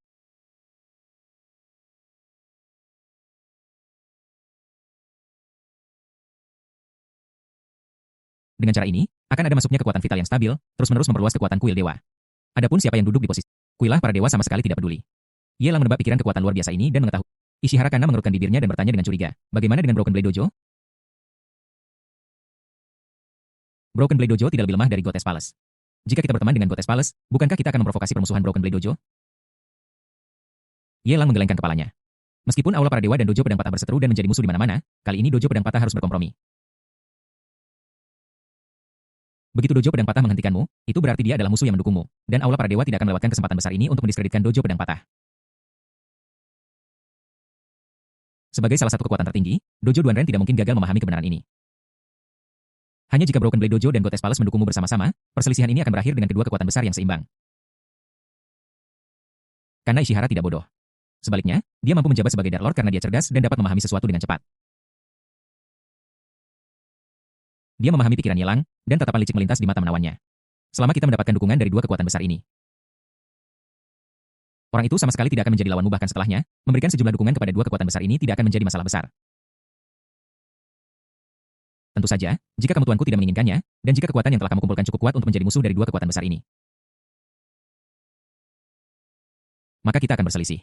Dengan cara ini, akan ada masuknya kekuatan vital yang stabil, terus-menerus memperluas kekuatan kuil dewa. Adapun siapa yang duduk di posisi kuilah para dewa sama sekali tidak peduli. Yelang menebak pikiran kekuatan luar biasa ini dan mengetahui. Ishihara Kana mengerutkan bibirnya dan bertanya dengan curiga, bagaimana dengan Broken Blade Dojo? Broken Blade Dojo tidak lebih lemah dari Goddess Palace. Jika kita berteman dengan Goddess Palace, bukankah kita akan memprovokasi permusuhan Broken Blade Dojo? Yelang menggelengkan kepalanya. Meskipun aula para dewa dan dojo pedang patah berseteru dan menjadi musuh di mana-mana, kali ini dojo pedang patah harus berkompromi. Begitu dojo pedang patah menghentikanmu, itu berarti dia adalah musuh yang mendukungmu, dan aula para dewa tidak akan melewatkan kesempatan besar ini untuk mendiskreditkan dojo pedang patah. Sebagai salah satu kekuatan tertinggi, Dojo Duanren tidak mungkin gagal memahami kebenaran ini. Hanya jika Broken Blade Dojo dan Goddess Palace mendukungmu bersama-sama, perselisihan ini akan berakhir dengan kedua kekuatan besar yang seimbang. Karena Ishihara tidak bodoh. Sebaliknya, dia mampu menjabat sebagai Dark Lord karena dia cerdas dan dapat memahami sesuatu dengan cepat. Dia memahami pikiran Yelang, dan tatapan licik melintas di mata menawannya. Selama kita mendapatkan dukungan dari dua kekuatan besar ini, orang itu sama sekali tidak akan menjadi lawanmu, bahkan setelahnya, memberikan sejumlah dukungan kepada dua kekuatan besar ini tidak akan menjadi masalah besar. Tentu saja, jika kamu tuanku tidak menginginkannya, dan jika kekuatan yang telah kamu kumpulkan cukup kuat untuk menjadi musuh dari dua kekuatan besar ini, maka kita akan berselisih.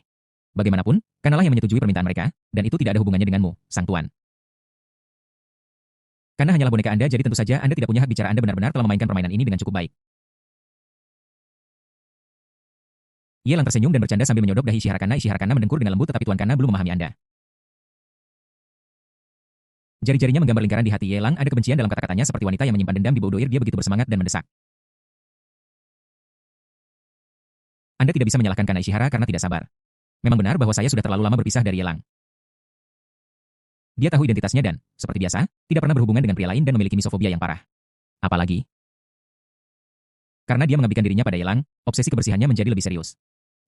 Bagaimanapun, Kanalah yang menyetujui permintaan mereka, dan itu tidak ada hubungannya denganmu, sang tuan. Karena hanyalah boneka Anda, jadi tentu saja Anda tidak punya hak bicara. Anda benar-benar telah memainkan permainan ini dengan cukup baik. Yelang tersenyum dan bercanda sambil menyodok dahi Ishihara Kana. Ishihara Kana mendengkur dengan lembut, tetapi Tuan Kana belum memahami Anda. Jari-jarinya menggambar lingkaran di hati Yelang, ada kebencian dalam kata-katanya seperti wanita yang menyimpan dendam di bau doir. Dia begitu bersemangat dan mendesak. Anda tidak bisa menyalahkan Kana Ishihara karena tidak sabar. Memang benar bahwa saya sudah terlalu lama berpisah dari Yelang. Dia tahu identitasnya dan, seperti biasa, tidak pernah berhubungan dengan pria lain dan memiliki misofobia yang parah. Apalagi, karena dia mengabdikan dirinya pada Yelang, obsesi kebersihannya menjadi lebih serius.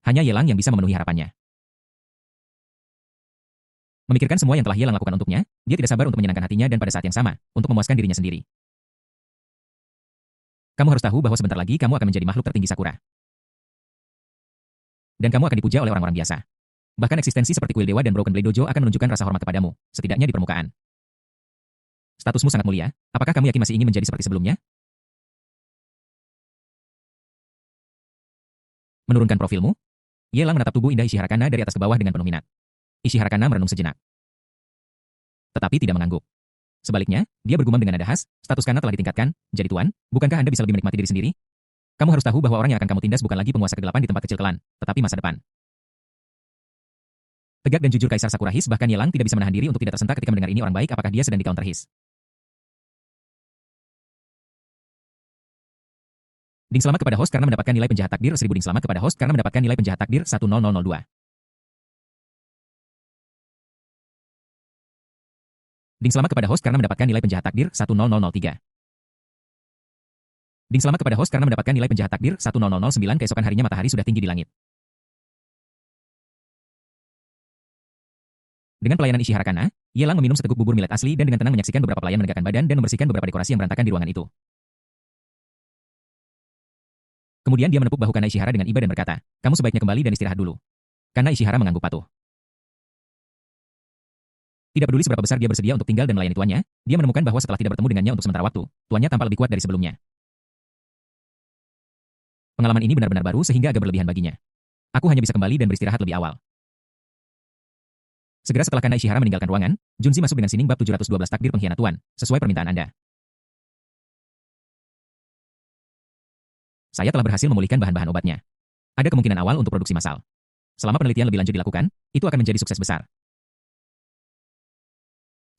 Hanya Yelang yang bisa memenuhi harapannya. Memikirkan semua yang telah Yelang lakukan untuknya, dia tidak sabar untuk menyenangkan hatinya dan pada saat yang sama, untuk memuaskan dirinya sendiri. Kamu harus tahu bahwa sebentar lagi kamu akan menjadi makhluk tertinggi Sakura. Dan kamu akan dipuja oleh orang-orang biasa. Bahkan eksistensi seperti kuil dewa dan Broken Blade Dojo akan menunjukkan rasa hormat kepadamu, setidaknya di permukaan. Statusmu sangat mulia, apakah kamu yakin masih ingin menjadi seperti sebelumnya? Menurunkan profilmu? Yelang menatap tubuh indah Ishihara Kana dari atas ke bawah dengan penuh minat. Ishihara Kana merenung sejenak. Tetapi tidak mengangguk. Sebaliknya, dia bergumam dengan nada khas, status Kana telah ditingkatkan, jadi tuan, bukankah Anda bisa lebih menikmati diri sendiri? Kamu harus tahu bahwa orang yang akan kamu tindas bukan lagi penguasa kegelapan di tempat kecil kelan, tetapi masa depan. Tegak dan jujur Kaisar Sakura His, bahkan Ye Lang tidak bisa menahan diri untuk tidak tersentak ketika mendengar ini orang baik, apakah dia sedang di-counter His. Ding selamat kepada host karena mendapatkan nilai penjahat takdir 1000. Ding selamat kepada host karena mendapatkan nilai penjahat takdir 10002. Ding selamat kepada host karena mendapatkan nilai penjahat takdir 10003. Ding selamat kepada host karena mendapatkan nilai penjahat takdir 1009. Keesokan harinya matahari sudah tinggi di langit. Dengan pelayanan Ishihara Kana, Ye Lang meminum seteguk bubur millet asli dan dengan tenang menyaksikan beberapa pelayan menegakkan badan dan membersihkan beberapa dekorasi yang berantakan di ruangan itu. Kemudian dia menepuk bahu Kana Ishihara dengan iba dan berkata, kamu sebaiknya kembali dan istirahat dulu. Kana Ishihara mengangguk patuh. Tidak peduli seberapa besar dia bersedia untuk tinggal dan melayani tuannya, dia menemukan bahwa setelah tidak bertemu dengannya untuk sementara waktu, tuannya tampak lebih kuat dari sebelumnya. Pengalaman ini benar-benar baru sehingga agak berlebihan baginya. Aku hanya bisa kembali dan beristirahat lebih awal. Segera setelah Kana Ishihara meninggalkan ruangan, Junzi masuk dengan sining bab 712 takdir pengkhianat tuan, sesuai permintaan Anda. Saya telah berhasil memulihkan bahan-bahan obatnya. Ada kemungkinan awal untuk produksi massal. Selama penelitian lebih lanjut dilakukan, itu akan menjadi sukses besar.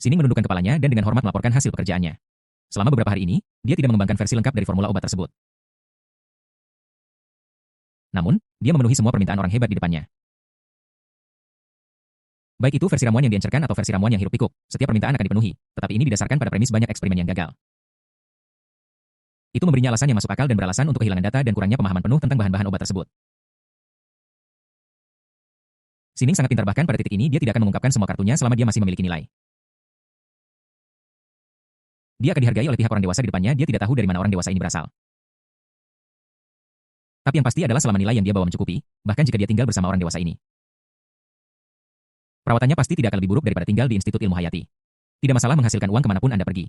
Sining menundukkan kepalanya dan dengan hormat melaporkan hasil pekerjaannya. Selama beberapa hari ini, dia tidak mengembangkan versi lengkap dari formula obat tersebut. Namun, dia memenuhi semua permintaan orang hebat di depannya. Baik itu versi ramuan yang diencerkan atau versi ramuan yang hiruk-pikuk, setiap permintaan akan dipenuhi, tetapi ini didasarkan pada premis banyak eksperimen yang gagal. Itu memberinya alasan yang masuk akal dan beralasan untuk kehilangan data dan kurangnya pemahaman penuh tentang bahan-bahan obat tersebut. Sining sangat pintar, bahkan pada titik ini dia tidak akan mengungkapkan semua kartunya selama dia masih memiliki nilai. Dia akan dihargai oleh pihak orang dewasa di depannya, dia tidak tahu dari mana orang dewasa ini berasal. Tapi yang pasti adalah selama nilai yang dia bawa mencukupi, bahkan jika dia tinggal bersama orang dewasa ini. Perawatannya pasti tidak akan lebih buruk daripada tinggal di Institut Ilmu Hayati. Tidak masalah menghasilkan uang kemanapun Anda pergi.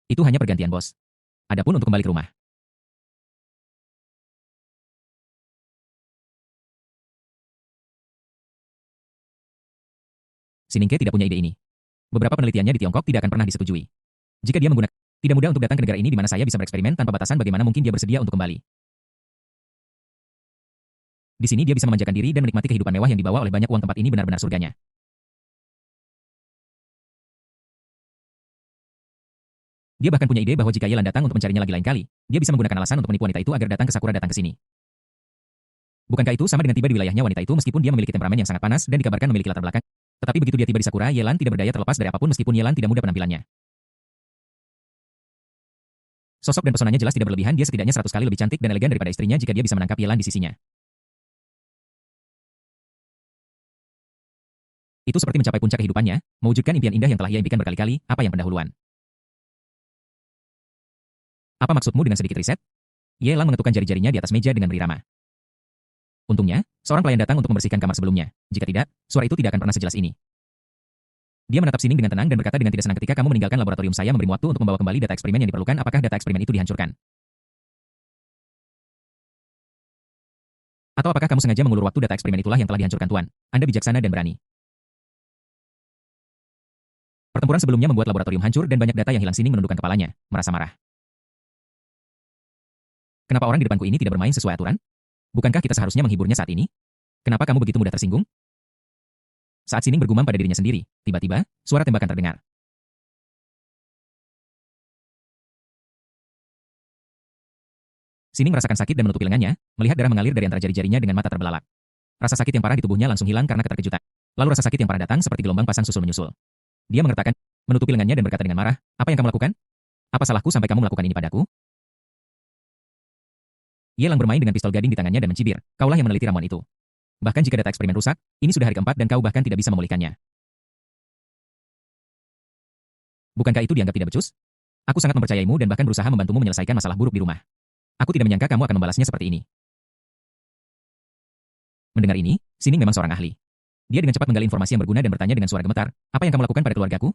Itu hanya pergantian bos. Adapun untuk kembali ke rumah. Siningke tidak punya ide ini. Beberapa penelitiannya di Tiongkok tidak akan pernah disetujui. Jika dia menggunakan, tidak mudah untuk datang ke negara ini di mana saya bisa bereksperimen tanpa batasan, bagaimana mungkin dia bersedia untuk kembali. Di sini dia bisa memanjakan diri dan menikmati kehidupan mewah yang dibawa oleh banyak uang, tempat ini benar-benar surganya. Dia bahkan punya ide bahwa jika Yelan datang untuk mencarinya lagi lain kali, dia bisa menggunakan alasan untuk menipu wanita itu agar datang ke Sakura datang ke sini. Bukankah itu sama dengan tiba di wilayahnya wanita itu meskipun dia memiliki temperamen yang sangat panas dan dikabarkan memiliki latar belakang. Tetapi begitu dia tiba di Sakura, Yelan tidak berdaya terlepas dari apapun meskipun Yelan tidak mudah penampilannya. Sosok dan pesonanya jelas tidak berlebihan, dia setidaknya 100 kali lebih cantik dan elegan daripada istrinya jika dia bisa menangkap Yelan di sisinya. Itu seperti mencapai puncak kehidupannya, mewujudkan impian indah yang telah ia impikan berkali-kali, apa yang pendahuluan. Apa maksudmu dengan sedikit riset? Yelan mengetukkan jari-jarinya di atas meja dengan berirama. Untungnya, seorang pelayan datang untuk membersihkan kamar sebelumnya. Jika tidak, suara itu tidak akan pernah sejelas ini. Dia menatap Sining dengan tenang dan berkata dengan tidak senang, ketika kamu meninggalkan laboratorium saya memberimu waktu untuk membawa kembali data eksperimen yang diperlukan, apakah data eksperimen itu dihancurkan? Atau apakah kamu sengaja mengulur waktu? Data eksperimen itulah yang telah dihancurkan Tuan. Anda bijaksana dan berani. Pertempuran sebelumnya membuat laboratorium hancur dan banyak data yang hilang. Sining menundukkan kepalanya, merasa marah. Kenapa orang di depanku ini tidak bermain sesuai aturan? Bukankah kita seharusnya menghiburnya saat ini? Kenapa kamu begitu mudah tersinggung? Saat Sining bergumam pada dirinya sendiri, tiba-tiba, suara tembakan terdengar. Sining merasakan sakit dan menutupi lengannya, melihat darah mengalir dari antara jari-jarinya dengan mata terbelalak. Rasa sakit yang parah di tubuhnya langsung hilang karena keterkejutan. Lalu rasa sakit yang parah datang seperti gelombang pasang susul-menyusul. Dia mengertakkan, menutupi lengannya dan berkata dengan marah, apa yang kamu lakukan? Apa salahku sampai kamu melakukan ini padaku? Yelang bermain dengan pistol gading di tangannya dan mencibir, kaulah yang meneliti ramuan itu. Bahkan jika data eksperimen rusak, ini sudah hari keempat dan kau bahkan tidak bisa memulihkannya. Bukankah itu dianggap tidak becus? Aku sangat mempercayaimu dan bahkan berusaha membantumu menyelesaikan masalah buruk di rumah. Aku tidak menyangka kamu akan membalasnya seperti ini. Mendengar ini, Sining memang seorang ahli. Dia dengan cepat menggali informasi yang berguna dan bertanya dengan suara gemetar, apa yang kamu lakukan pada keluargaku?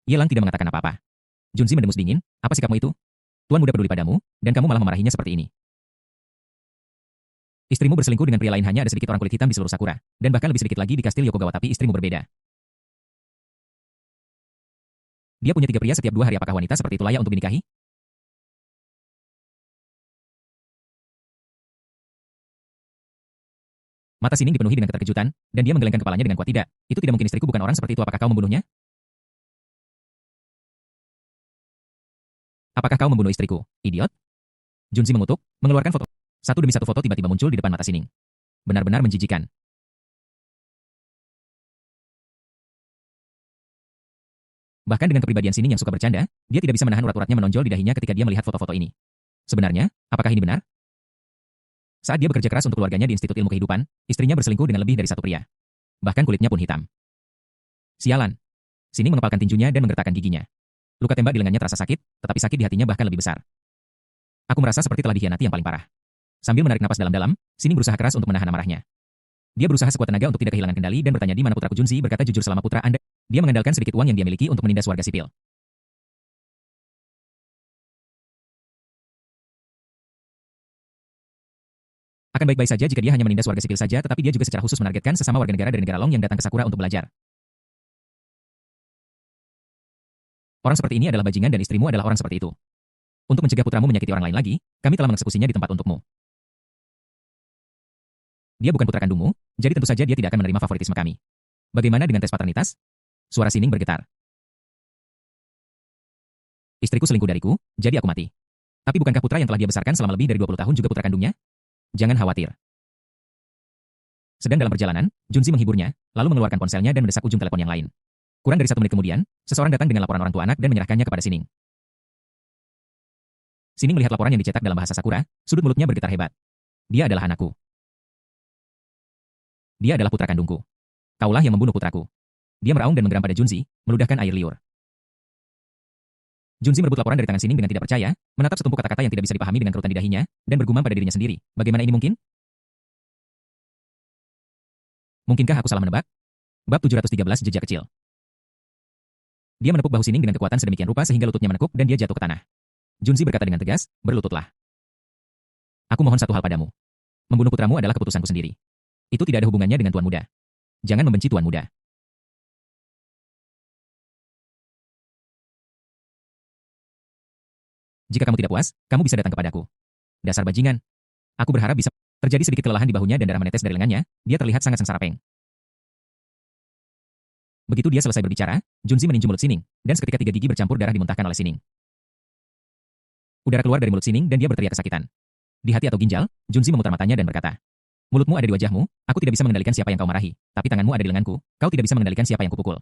Yelang tidak mengatakan apa-apa. Junzi mendengus dingin, apa sikapmu itu? Tuan muda peduli padamu, dan kamu malah memarahinya seperti ini. Istrimu berselingkuh dengan pria lain, hanya ada sedikit orang kulit hitam di seluruh Sakura, dan bahkan lebih sedikit lagi di kastil Yokogawa, tapi istrimu berbeda. Dia punya 3 pria setiap 2 hari, apakah wanita seperti itu layak untuk dinikahi? Mata Sining dipenuhi dengan keterkejutan, dan dia menggelengkan kepalanya dengan kuat. Tidak, itu tidak mungkin, istriku bukan orang seperti itu. Apakah kau membunuhnya? Apakah kau membunuh istriku, idiot? Junzi mengutuk, mengeluarkan foto. Satu demi satu foto tiba-tiba muncul di depan mata Sining. Benar-benar menjijikan. Bahkan dengan kepribadian Sining yang suka bercanda, dia tidak bisa menahan urat-uratnya menonjol di dahinya ketika dia melihat foto-foto ini. Sebenarnya, apakah ini benar? Saat dia bekerja keras untuk keluarganya di Institut Ilmu Kehidupan, istrinya berselingkuh dengan lebih dari satu pria. Bahkan kulitnya pun hitam. Sialan. Sining mengepalkan tinjunya dan menggertakkan giginya. Luka tembak di lengannya terasa sakit, tetapi sakit di hatinya bahkan lebih besar. Aku merasa seperti telah dikhianati yang paling parah. Sambil menarik napas dalam-dalam, Sining berusaha keras untuk menahan amarahnya. Dia berusaha sekuat tenaga untuk tidak kehilangan kendali dan bertanya, di mana putraku? Junzi berkata, jujur, selama putra Anda, dia mengandalkan sedikit uang yang dia miliki untuk menindas warga sipil. Akan baik-baik saja jika dia hanya menindas warga sipil saja, tetapi dia juga secara khusus menargetkan sesama warga negara dari negara Long yang datang ke Sakura untuk belajar. Orang seperti ini adalah bajingan dan istrimu adalah orang seperti itu. Untuk mencegah putramu menyakiti orang lain lagi, kami telah mengeksekusinya di tempat untukmu. Dia bukan putra kandungmu, jadi tentu saja dia tidak akan menerima favoritisme kami. Bagaimana dengan tes paternitas? Suara Sining bergetar. Istriku selingkuh dariku, jadi aku mati. Tapi bukankah putra yang telah dia besarkan selama lebih dari 20 tahun juga putra kandungnya? Jangan khawatir. Sedang dalam perjalanan, Junzi menghiburnya, lalu mengeluarkan ponselnya dan mendesak ujung telepon yang lain. Kurang dari 1 menit kemudian, seseorang datang dengan laporan orang tua anak dan menyerahkannya kepada Sining. Sining melihat laporan yang dicetak dalam bahasa Sakura, sudut mulutnya bergetar hebat. Dia adalah anakku. Dia adalah putra kandungku. Kaulah yang membunuh putraku. Dia meraung dan menggeram pada Junzi, meludahkan air liur. Junzi merebut laporan dari tangan Sining dengan tidak percaya, menatap setumpuk kata-kata yang tidak bisa dipahami dengan kerutan di dahinya, dan bergumam pada dirinya sendiri. Bagaimana ini mungkin? Mungkinkah aku salah menebak? Bab 713 Jejak Kecil. Dia menepuk bahu Sining dengan kekuatan sedemikian rupa sehingga lututnya menekuk dan dia jatuh ke tanah. Junzi berkata dengan tegas, berlututlah. Aku mohon satu hal padamu. Membunuh putramu adalah keputusanku sendiri. Itu tidak ada hubungannya dengan Tuan Muda. Jangan membenci Tuan Muda. Jika kamu tidak puas, kamu bisa datang kepadaku. Dasar bajingan. Aku berharap bisa. Terjadi sedikit kelelahan di bahunya dan darah menetes dari lengannya, dia terlihat sangat sengsara peng. Begitu dia selesai berbicara, Junzi meninju mulut Sining, dan seketika 3 gigi bercampur darah dimuntahkan oleh Sining. Udara keluar dari mulut Sining dan dia berteriak kesakitan. Di hati atau ginjal, Junzi memutar matanya dan berkata, mulutmu ada di wajahmu, aku tidak bisa mengendalikan siapa yang kau marahi, tapi tanganmu ada di lenganku, kau tidak bisa mengendalikan siapa yang kupukul.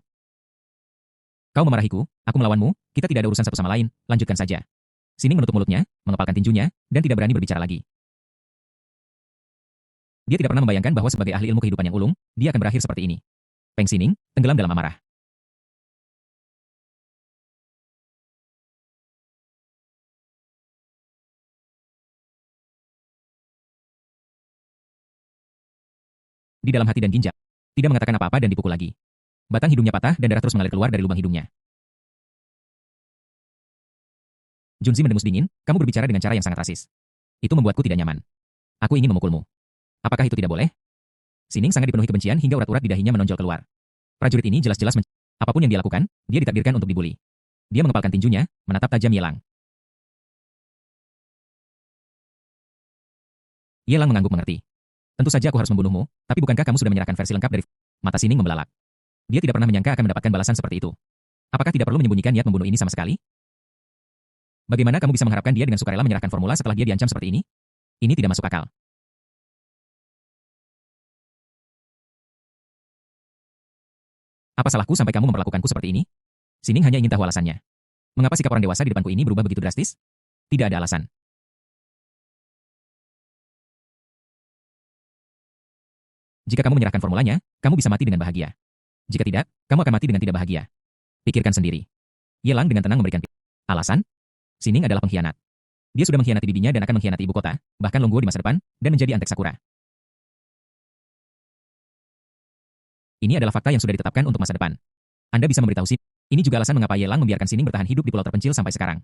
Kau memarahiku, aku melawanmu, kita tidak ada urusan satu sama lain, lanjutkan saja. Sining menutup mulutnya, mengepalkan tinjunya, dan tidak berani berbicara lagi. Dia tidak pernah membayangkan bahwa sebagai ahli ilmu kehidupan yang ulung, dia akan berakhir seperti ini. Peng Sining, tenggelam dalam amarah. Di dalam hati dan ginjal, tidak mengatakan apa-apa dan dipukul lagi. Batang hidungnya patah dan darah terus mengalir keluar dari lubang hidungnya. Junzi mendengus dingin, kamu berbicara dengan cara yang sangat rasis. Itu membuatku tidak nyaman. Aku ingin memukulmu. Apakah itu tidak boleh? Sining sangat dipenuhi kebencian hingga urat-urat di dahinya menonjol keluar. Prajurit ini jelas-jelas apapun yang dia lakukan, dia ditakdirkan untuk dibuli. Dia mengepalkan tinjunya, menatap tajam Yelang. Yelang mengangguk mengerti. Tentu saja aku harus membunuhmu, tapi bukankah kamu sudah menyerahkan versi lengkap dari... Mata Sining membelalak. Dia tidak pernah menyangka akan mendapatkan balasan seperti itu. Apakah tidak perlu menyembunyikan niat membunuh ini sama sekali? Bagaimana kamu bisa mengharapkan dia dengan sukarela menyerahkan formula setelah dia diancam seperti ini? Ini tidak masuk akal. Apa salahku sampai kamu memperlakukanku seperti ini? Sining hanya ingin tahu alasannya. Mengapa sikap orang dewasa di depanku ini berubah begitu drastis? Tidak ada alasan. Jika kamu menyerahkan formulanya, kamu bisa mati dengan bahagia. Jika tidak, kamu akan mati dengan tidak bahagia. Pikirkan sendiri. Yelang dengan tenang memberikan alasan. Sining adalah pengkhianat. Dia sudah mengkhianati bibinya dan akan mengkhianati ibu kota, bahkan Longguo di masa depan, dan menjadi antek Sakura. Ini adalah fakta yang sudah ditetapkan untuk masa depan. Anda bisa memberitahu Sining. Ini juga alasan mengapa Yelang membiarkan Sining bertahan hidup di pulau terpencil sampai sekarang.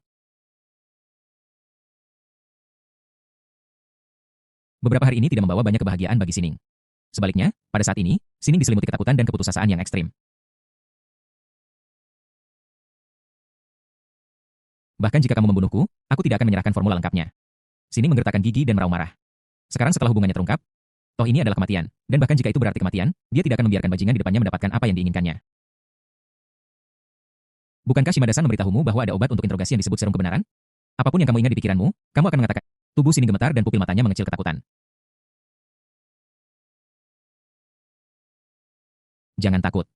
Beberapa hari ini tidak membawa banyak kebahagiaan bagi Sining. Sebaliknya, pada saat ini, Sining diselimuti ketakutan dan keputusasaan yang ekstrim. Bahkan jika kamu membunuhku, aku tidak akan menyerahkan formula lengkapnya. Sining menggertakkan gigi dan meraung marah. Sekarang setelah hubungannya terungkap, Toh ini adalah kematian, dan bahkan jika itu berarti kematian, dia tidak akan membiarkan bajingan di depannya mendapatkan apa yang diinginkannya. Bukankah Shimada-san memberitahumu bahwa ada obat untuk interogasi yang disebut serum kebenaran? Apapun yang kamu ingat di pikiranmu, kamu akan mengatakan. Tubuh Shining gemetar dan pupil matanya mengecil ketakutan. Jangan takut.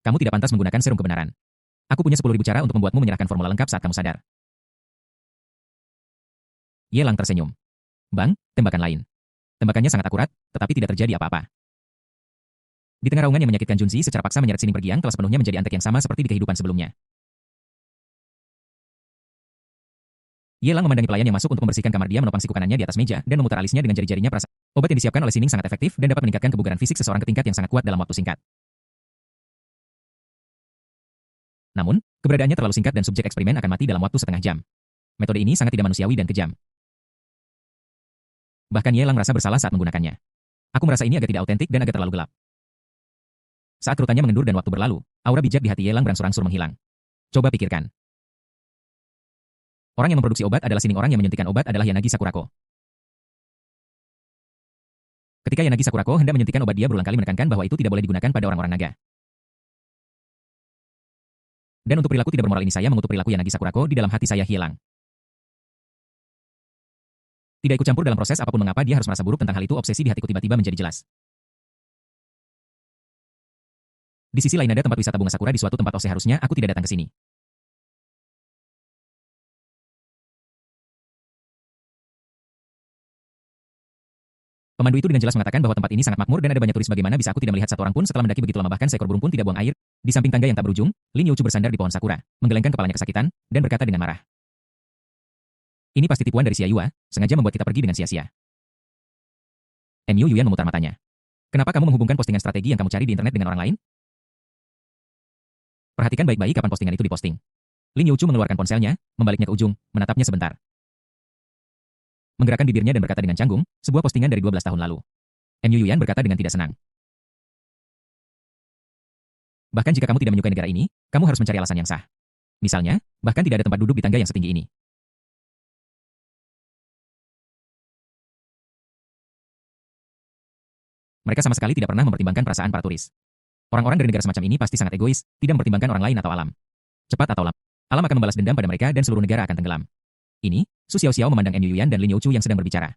Kamu tidak pantas menggunakan serum kebenaran. Aku punya 10.000 cara untuk membuatmu menyerahkan formula lengkap saat kamu sadar. Ye Lang tersenyum. Bang, tembakan lain. Tembakannya sangat akurat, tetapi tidak terjadi apa-apa. Di tengah raungan yang menyakitkan, Junzi secara paksa menyeret Shining bergiang telah sepenuhnya menjadi antek yang sama seperti di kehidupan sebelumnya. Ye Lang memandangi pelayan yang masuk untuk membersihkan kamar. Dia menopang siku kanannya di atas meja dan memutar alisnya dengan jari-jarinya perasa. Obat yang disiapkan oleh Shining sangat efektif dan dapat meningkatkan kebugaran fisik seseorang ke tingkat yang sangat kuat dalam waktu singkat. Namun, keberadaannya terlalu singkat dan subjek eksperimen akan mati dalam waktu setengah jam. Metode ini sangat tidak manusiawi dan kejam. Bahkan Ye Lang merasa bersalah saat menggunakannya. Aku merasa ini agak tidak autentik dan agak terlalu gelap. Saat kerutannya mengendur dan waktu berlalu, aura bijak di hati Ye Lang berangsur-angsur menghilang. Coba pikirkan. Orang yang memproduksi obat adalah Shining, orang yang menyuntikkan obat adalah Yanagi Sakurako. Ketika Yanagi Sakurako hendak menyuntikkan obat, dia berulang kali menekankan bahwa itu tidak boleh digunakan pada orang-orang naga. Dan untuk perilaku tidak bermoral ini saya mengutuk perilaku Yanagi Sakurako di dalam hati saya. Ye Lang tidak ikut campur dalam proses apapun. Mengapa dia harus merasa buruk tentang hal itu? Obsesi di hatiku tiba-tiba menjadi jelas. Di sisi lain ada tempat wisata bunga sakura di suatu tempat. Oh, seharusnya aku tidak datang ke sini. Pemandu itu dengan jelas mengatakan bahwa tempat ini sangat makmur dan ada banyak turis. Bagaimana bisa aku tidak melihat satu orang pun setelah mendaki begitu lama? Bahkan seekor burung pun tidak buang air. Di samping tangga yang tak berujung, Lin Youchu bersandar di pohon sakura, menggelengkan kepalanya kesakitan, dan berkata dengan marah. Ini pasti tipuan dari Xia Yua, sengaja membuat kita pergi dengan sia-sia. Mu Yuan memutar matanya. Kenapa kamu menghubungkan postingan strategi yang kamu cari di internet dengan orang lain? Perhatikan baik-baik kapan postingan itu diposting. Lin Youchu mengeluarkan ponselnya, membaliknya ke ujung, menatapnya sebentar. Menggerakkan bibirnya dan berkata dengan canggung, sebuah postingan dari 12 tahun lalu. Mu Yuan berkata dengan tidak senang. Bahkan jika kamu tidak menyukai negara ini, kamu harus mencari alasan yang sah. Misalnya, bahkan tidak ada tempat duduk di tangga yang setinggi ini. Mereka sama sekali tidak pernah mempertimbangkan perasaan para turis. Orang-orang dari negara semacam ini pasti sangat egois, tidak mempertimbangkan orang lain atau alam. Cepat atau lambat, alam akan membalas dendam pada mereka dan seluruh negara akan tenggelam. Ini, Su Xiaoxiao memandang Mu Yuan dan Lin Youchu yang sedang berbicara.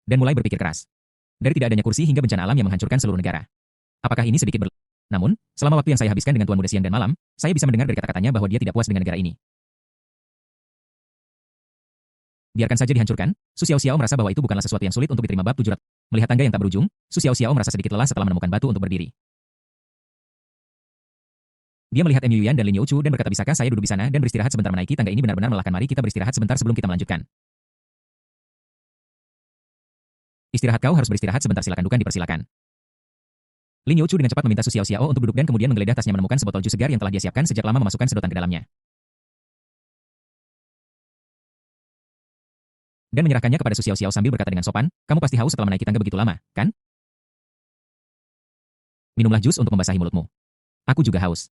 Dan mulai berpikir keras. Dari tidak adanya kursi hingga bencana alam yang menghancurkan seluruh negara. Apakah ini sedikit Namun, selama waktu yang saya habiskan dengan Tuan Muda siang dan malam, saya bisa mendengar dari kata-katanya bahwa dia tidak puas dengan negara ini. Biarkan saja dihancurkan. Su Xiaoxiao merasa bahwa itu bukanlah sesuatu yang sulit untuk diterima. Bab 700. Melihat tangga yang tak berujung, Su Xiaoxiao merasa sedikit lelah setelah menemukan batu untuk berdiri. Dia melihat Mu Yuan dan Lin Youchu dan berkata, bisakah saya duduk di sana dan beristirahat sebentar? Menaiki tangga ini benar-benar melelahkan. Mari kita beristirahat sebentar sebelum kita melanjutkan. Istirahat, kau harus beristirahat sebentar. Silakan, dukan dipersilakan. Lin Youchu dengan cepat meminta Su Xiaoxiao untuk duduk dan kemudian menggeledah tasnya menemukan sebotol jus segar yang telah dia siapkan sejak lama, memasukkan sedotan ke dalamnya. Dan menyerahkannya kepada Su Xiaoxiao sambil berkata dengan sopan, kamu pasti haus setelah menaiki tangga begitu lama, kan? Minumlah jus untuk membasahi mulutmu. Aku juga haus.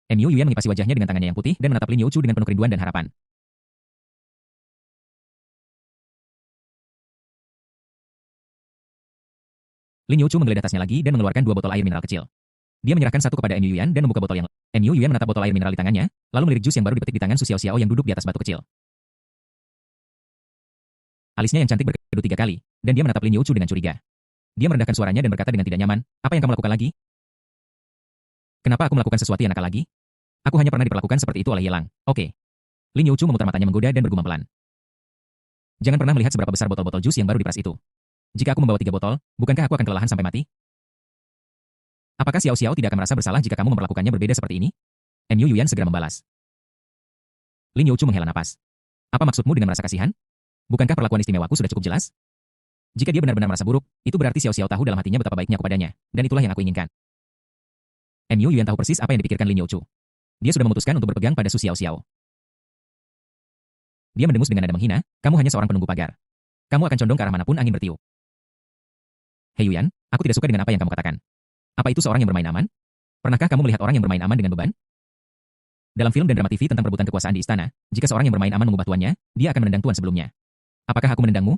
Mu Yuan mengipasi wajahnya dengan tangannya yang putih dan menatap Lin Youchu dengan penuh kerinduan dan harapan. Lin Youchu menggeledah tasnya lagi dan mengeluarkan 2 botol air mineral kecil. Dia menyerahkan satu kepada Mu Yuan dan membuka botol yang lain. Mu Yuan menatap botol air mineral di tangannya, lalu melirik jus yang baru dipetik di tangan Su Xiaoxiao yang duduk di atas batu kecil. Alisnya yang cantik berkedut 3 kali, dan dia menatap Lin Youchu dengan curiga. Dia merendahkan suaranya dan berkata dengan tidak nyaman, apa yang kamu lakukan lagi? Kenapa aku melakukan sesuatu yang nakal lagi? Aku hanya pernah diperlakukan seperti itu oleh Ye Lang. Oke. Lin Youchu memutar matanya menggoda dan bergumam pelan. Jangan pernah melihat seberapa besar botol-botol jus yang baru diperas itu. Jika aku membawa 3 botol, bukankah aku akan kelelahan sampai mati? Apakah Xiao Xiao tidak akan merasa bersalah jika kamu memperlakukannya berbeda seperti ini? Mu Yuan segera membalas. Lin Youchu menghela napas. Apa maksudmu dengan merasa kasihan? Bukankah perlakuan istimewaku sudah cukup jelas? Jika dia benar-benar merasa buruk, itu berarti Xiao Xiao tahu dalam hatinya betapa baiknya kepadanya, dan itulah yang aku inginkan. Mu Yuan tahu persis apa yang dipikirkan Lin Youchu. Dia sudah memutuskan untuk berpegang pada Su Xiaoxiao. Dia mendengus dengan nada menghina, kamu hanya seorang penunggu pagar. Kamu akan condong ke arah manapun angin bertiup. Hei Yuan, aku tidak suka dengan apa yang kamu katakan. Apa itu seorang yang bermain aman? Pernahkah kamu melihat orang yang bermain aman dengan beban? Dalam film dan drama TV tentang perebutan kekuasaan di istana, jika seorang yang bermain aman mengubah tuannya, dia akan menendang tuan sebelumnya. Apakah aku menendangmu?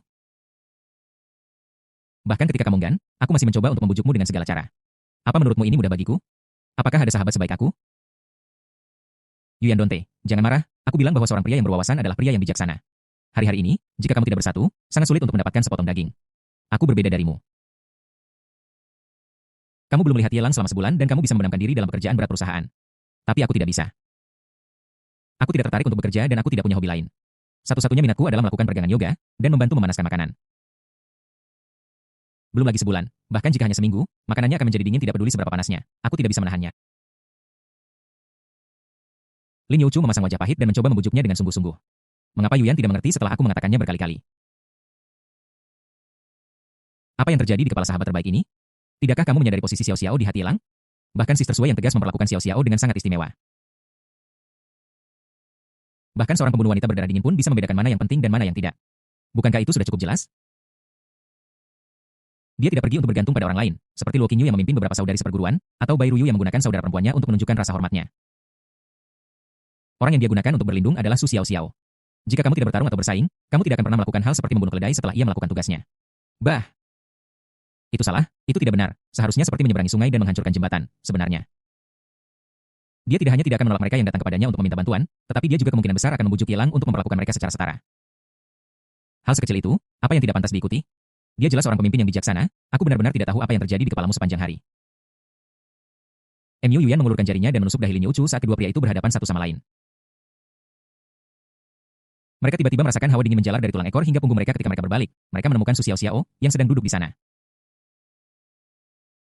Bahkan ketika kamu enggan, aku masih mencoba untuk membujukmu dengan segala cara. Apa menurutmu ini mudah bagiku? Apakah ada sahabat sebaik aku? Yuan Donte, jangan marah, aku bilang bahwa seorang pria yang berwawasan adalah pria yang bijaksana. Hari-hari ini, jika kamu tidak bersatu, sangat sulit untuk mendapatkan sepotong daging. Aku berbeda darimu. Kamu belum melihat Yelang selama sebulan dan kamu bisa membenamkan diri dalam pekerjaan berat perusahaan. Tapi aku tidak bisa. Aku tidak tertarik untuk bekerja dan aku tidak punya hobi lain. Satu-satunya minatku adalah melakukan peregangan yoga dan membantu memanaskan makanan. Belum lagi sebulan, bahkan jika hanya seminggu, makanannya akan menjadi dingin tidak peduli seberapa panasnya. Aku tidak bisa menahannya. Lin Youchu memasang wajah pahit dan mencoba membujuknya dengan sungguh-sungguh. Mengapa Yuyan tidak mengerti setelah aku mengatakannya berkali-kali? Apa yang terjadi di kepala sahabat terbaik ini? Tidakkah kamu menyadari posisi Xiao Xiao di hati Yelang? Bahkan Sister Sui yang tegas memperlakukan Xiao Xiao dengan sangat istimewa. Bahkan seorang pembunuh wanita berdarah dingin pun bisa membedakan mana yang penting dan mana yang tidak. Bukankah itu sudah cukup jelas? Dia tidak pergi untuk bergantung pada orang lain, seperti Luo Qingyu yang memimpin beberapa saudari seperguruan, atau Bai Ruyu yang menggunakan saudara perempuannya untuk menunjukkan rasa hormatnya. Orang yang dia gunakan untuk berlindung adalah Su Xiao Xiao. Jika kamu tidak bertarung atau bersaing, kamu tidak akan pernah melakukan hal seperti membunuh keledai setelah ia melakukan tugasnya. Bah! Itu salah, itu tidak benar, seharusnya seperti menyeberangi sungai dan menghancurkan jembatan, sebenarnya. Dia tidak hanya tidak akan menolak mereka yang datang kepadanya untuk meminta bantuan, tetapi dia juga kemungkinan besar akan membujuk Yelang untuk memperlakukan mereka secara setara. Hal sekecil itu, apa yang tidak pantas diikuti? Dia jelas seorang pemimpin yang bijaksana, aku benar-benar tidak tahu apa yang terjadi di kepalamu sepanjang hari. Mu Yuyan mengulurkan jarinya dan menusuk dahi Lin Youchu saat kedua pria itu berhadapan satu sama lain. Mereka tiba-tiba merasakan hawa dingin menjalar dari tulang ekor hingga punggung mereka ketika mereka berbalik. Mereka menemukan Su Xiao Xiao yang sedang duduk di sana.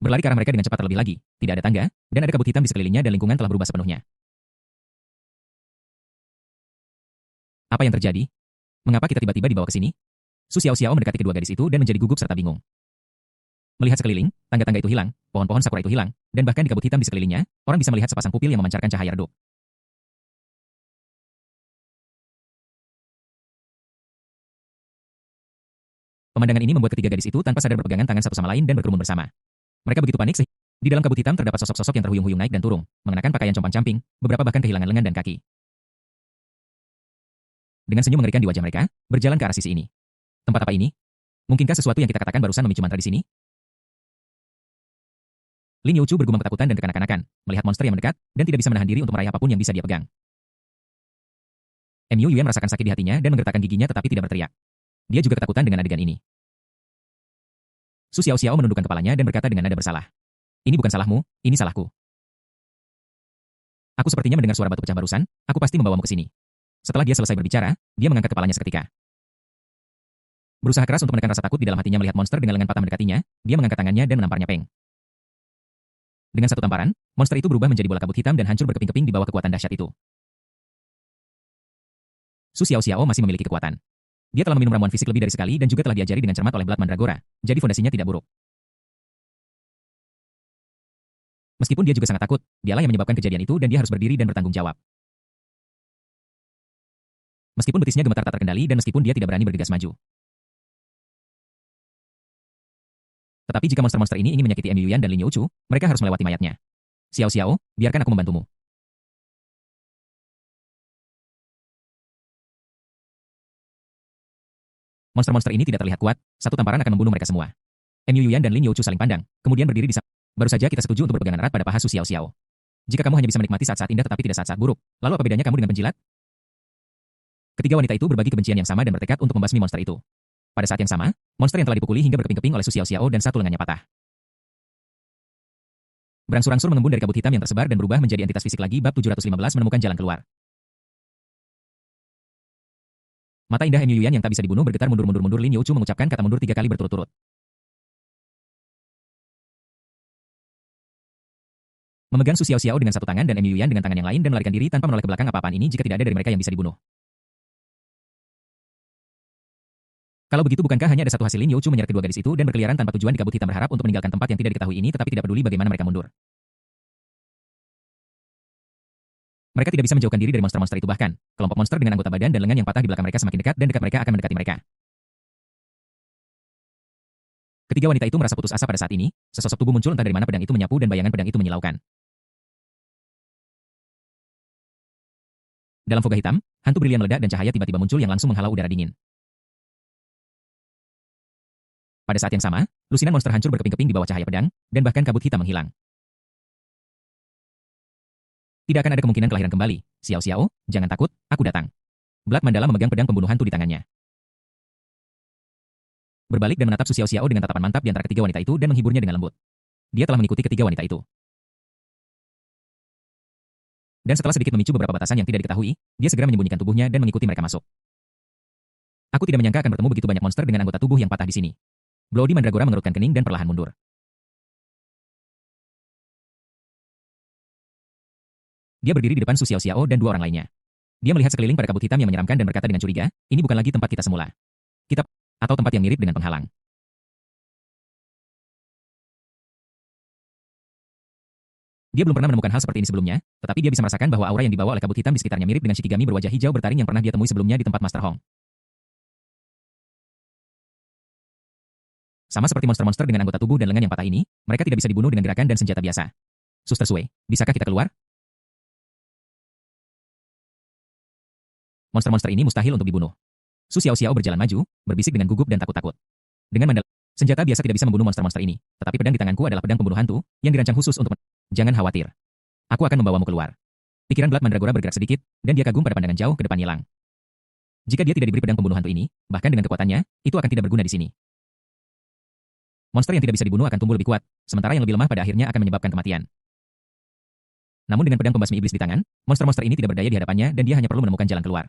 Berlari ke arah mereka dengan cepat terlebih lagi. Tidak ada tangga, dan ada kabut hitam di sekelilingnya dan lingkungan telah berubah sepenuhnya. Apa yang terjadi? Mengapa kita tiba-tiba dibawa ke sini? Su Xiao Xiao mendekati kedua gadis itu dan menjadi gugup serta bingung. Melihat sekeliling, tangga-tangga itu hilang, pohon-pohon sakura itu hilang, dan bahkan di kabut hitam di sekelilingnya, orang bisa melihat sepasang pupil yang memancarkan cahaya redup. Pemandangan ini membuat ketiga gadis itu tanpa sadar berpegangan tangan satu sama lain dan berkerumun bersama. Mereka begitu panik sehingga di dalam kabut hitam terdapat sosok-sosok yang terhuyung-huyung naik dan turun, mengenakan pakaian compang-camping, beberapa bahkan kehilangan lengan dan kaki. Dengan senyum mengerikan di wajah mereka, berjalan ke arah sisi ini. Tempat apa ini? Mungkinkah sesuatu yang kita katakan barusan memicu mantra di sini? Lin Youchu bergumam ketakutan dan kekanak-kanakan, melihat monster yang mendekat, dan tidak bisa menahan diri untuk meraih apapun yang bisa dia pegang. Mu Yuan merasakan sakit di hatinya dan menggertakkan giginya tetapi tidak berteriak. Dia juga ketakutan dengan adegan ini. Su Xiao Xiao menundukkan kepalanya dan berkata dengan nada bersalah. Ini bukan salahmu, ini salahku. Aku sepertinya mendengar suara batu pecah barusan, aku pasti membawamu ke sini. Setelah dia selesai berbicara, dia mengangkat kepalanya seketika. Berusaha keras untuk menekan rasa takut di dalam hatinya melihat monster dengan lengan patah mendekatinya, dia mengangkat tangannya dan menamparnya peng. Dengan satu tamparan, monster itu berubah menjadi bola kabut hitam dan hancur berkeping-keping di bawah kekuatan dahsyat itu. Su Xiao Xiao masih memiliki kekuatan. Dia telah meminum ramuan fisik lebih dari sekali dan juga telah diajari dengan cermat oleh Blood Mandragora, jadi fondasinya tidak buruk. Meskipun dia juga sangat takut, dialah yang menyebabkan kejadian itu dan dia harus berdiri dan bertanggung jawab. Meskipun betisnya gemetar tak terkendali dan meskipun dia tidak berani bergegas maju. Tetapi jika monster-monster ini ingin menyakiti Mu Yuan dan Lin Youchu, mereka harus melewati mayatnya. Xiao Xiao, biarkan aku membantumu. Monster-monster ini tidak terlihat kuat, satu tamparan akan membunuh mereka semua. Mu Yuan dan Lin Youchu saling pandang, kemudian berdiri di samping. Baru saja kita setuju untuk berpegangan erat pada paha Su Xiao Xiao. Jika kamu hanya bisa menikmati saat-saat indah tetapi tidak saat-saat buruk, lalu apa bedanya kamu dengan penjilat? Ketiga wanita itu berbagi kebencian yang sama dan bertekad untuk membasmi monster itu. Pada saat yang sama, monster yang telah dipukuli hingga berkeping-keping oleh Su Xiao Xiao dan satu lengannya patah. Berangsur-angsur mengembun dari kabut hitam yang tersebar dan berubah menjadi entitas fisik lagi. Bab 715 menemukan jalan keluar. Mata indah Mu Yuan yang tak bisa dibunuh bergetar mundur-mundur-mundur. Lin Youchu mengucapkan kata mundur 3 kali berturut-turut. Memegang Su Xiao Xiao dengan satu tangan dan Mu Yuan dengan tangan yang lain dan melarikan diri tanpa menoleh ke belakang apa-apaan ini jika tidak ada dari mereka yang bisa dibunuh. Kalau begitu bukankah hanya ada satu hasil? Lin Youchu menyeret kedua gadis itu dan berkeliaran tanpa tujuan di kabut hitam berharap untuk meninggalkan tempat yang tidak diketahui ini tetapi tidak peduli bagaimana mereka mundur. Mereka tidak bisa menjauhkan diri dari monster-monster itu bahkan. Kelompok monster dengan anggota badan dan lengan yang patah di belakang mereka semakin dekat dan dekat mereka akan mendekati mereka. Ketiga wanita itu merasa putus asa pada saat ini, sesosok tubuh muncul entah dari mana pedang itu menyapu dan bayangan pedang itu menyilaukan. Dalam foga hitam, hantu brilian meledak dan cahaya tiba-tiba muncul yang langsung menghalau udara dingin. Pada saat yang sama, lusinan monster hancur berkeping-keping di bawah cahaya pedang, dan bahkan kabut hitam menghilang. Tidak akan ada kemungkinan kelahiran kembali. Xiao Xiao, jangan takut, aku datang. Blood Mandala memegang pedang pembunuh hantu di tangannya. Berbalik dan menatap Su Xiao Xiao dengan tatapan mantap di antara ketiga wanita itu dan menghiburnya dengan lembut. Dia telah mengikuti ketiga wanita itu. Dan setelah sedikit memicu beberapa batasan yang tidak diketahui, dia segera menyembunyikan tubuhnya dan mengikuti mereka masuk. Aku tidak menyangka akan bertemu begitu banyak monster dengan anggota tubuh yang patah di sini. Bloody Mandragora mengerutkan kening dan perlahan mundur. Dia berdiri di depan Su Xiao Xiao dan dua orang lainnya. Dia melihat sekeliling pada kabut hitam yang menyeramkan dan berkata dengan curiga, ini bukan lagi tempat kita semula. Kitab, atau tempat yang mirip dengan penghalang. Dia belum pernah menemukan hal seperti ini sebelumnya, tetapi dia bisa merasakan bahwa aura yang dibawa oleh kabut hitam di sekitarnya mirip dengan Shikigami berwajah hijau bertaring yang pernah dia temui sebelumnya di tempat Master Hong. Sama seperti monster-monster dengan anggota tubuh dan lengan yang patah ini, mereka tidak bisa dibunuh dengan gerakan dan senjata biasa. Suster Sue, bisakah kita keluar? Monster-monster ini mustahil untuk dibunuh. Su Xiao Xiao berjalan maju, berbisik dengan gugup dan takut-takut. Dengan mandala, senjata biasa tidak bisa membunuh monster-monster ini, tetapi pedang di tanganku adalah pedang pembunuh hantu, yang dirancang khusus untuk... Jangan khawatir. Aku akan membawamu keluar. Pikiran Blood Mandragora bergerak sedikit, dan dia kagum pada pandangan jauh ke depan Yilang. Jika dia tidak diberi pedang pembunuh hantu ini, bahkan dengan kekuatannya, itu akan tidak berguna di sini. Monster yang tidak bisa dibunuh akan tumbuh lebih kuat, sementara yang lebih lemah pada akhirnya akan menyebabkan kematian. Namun dengan pedang pembasmi iblis di tangan, monster-monster ini tidak berdaya di hadapannya dan dia hanya perlu menemukan jalan keluar.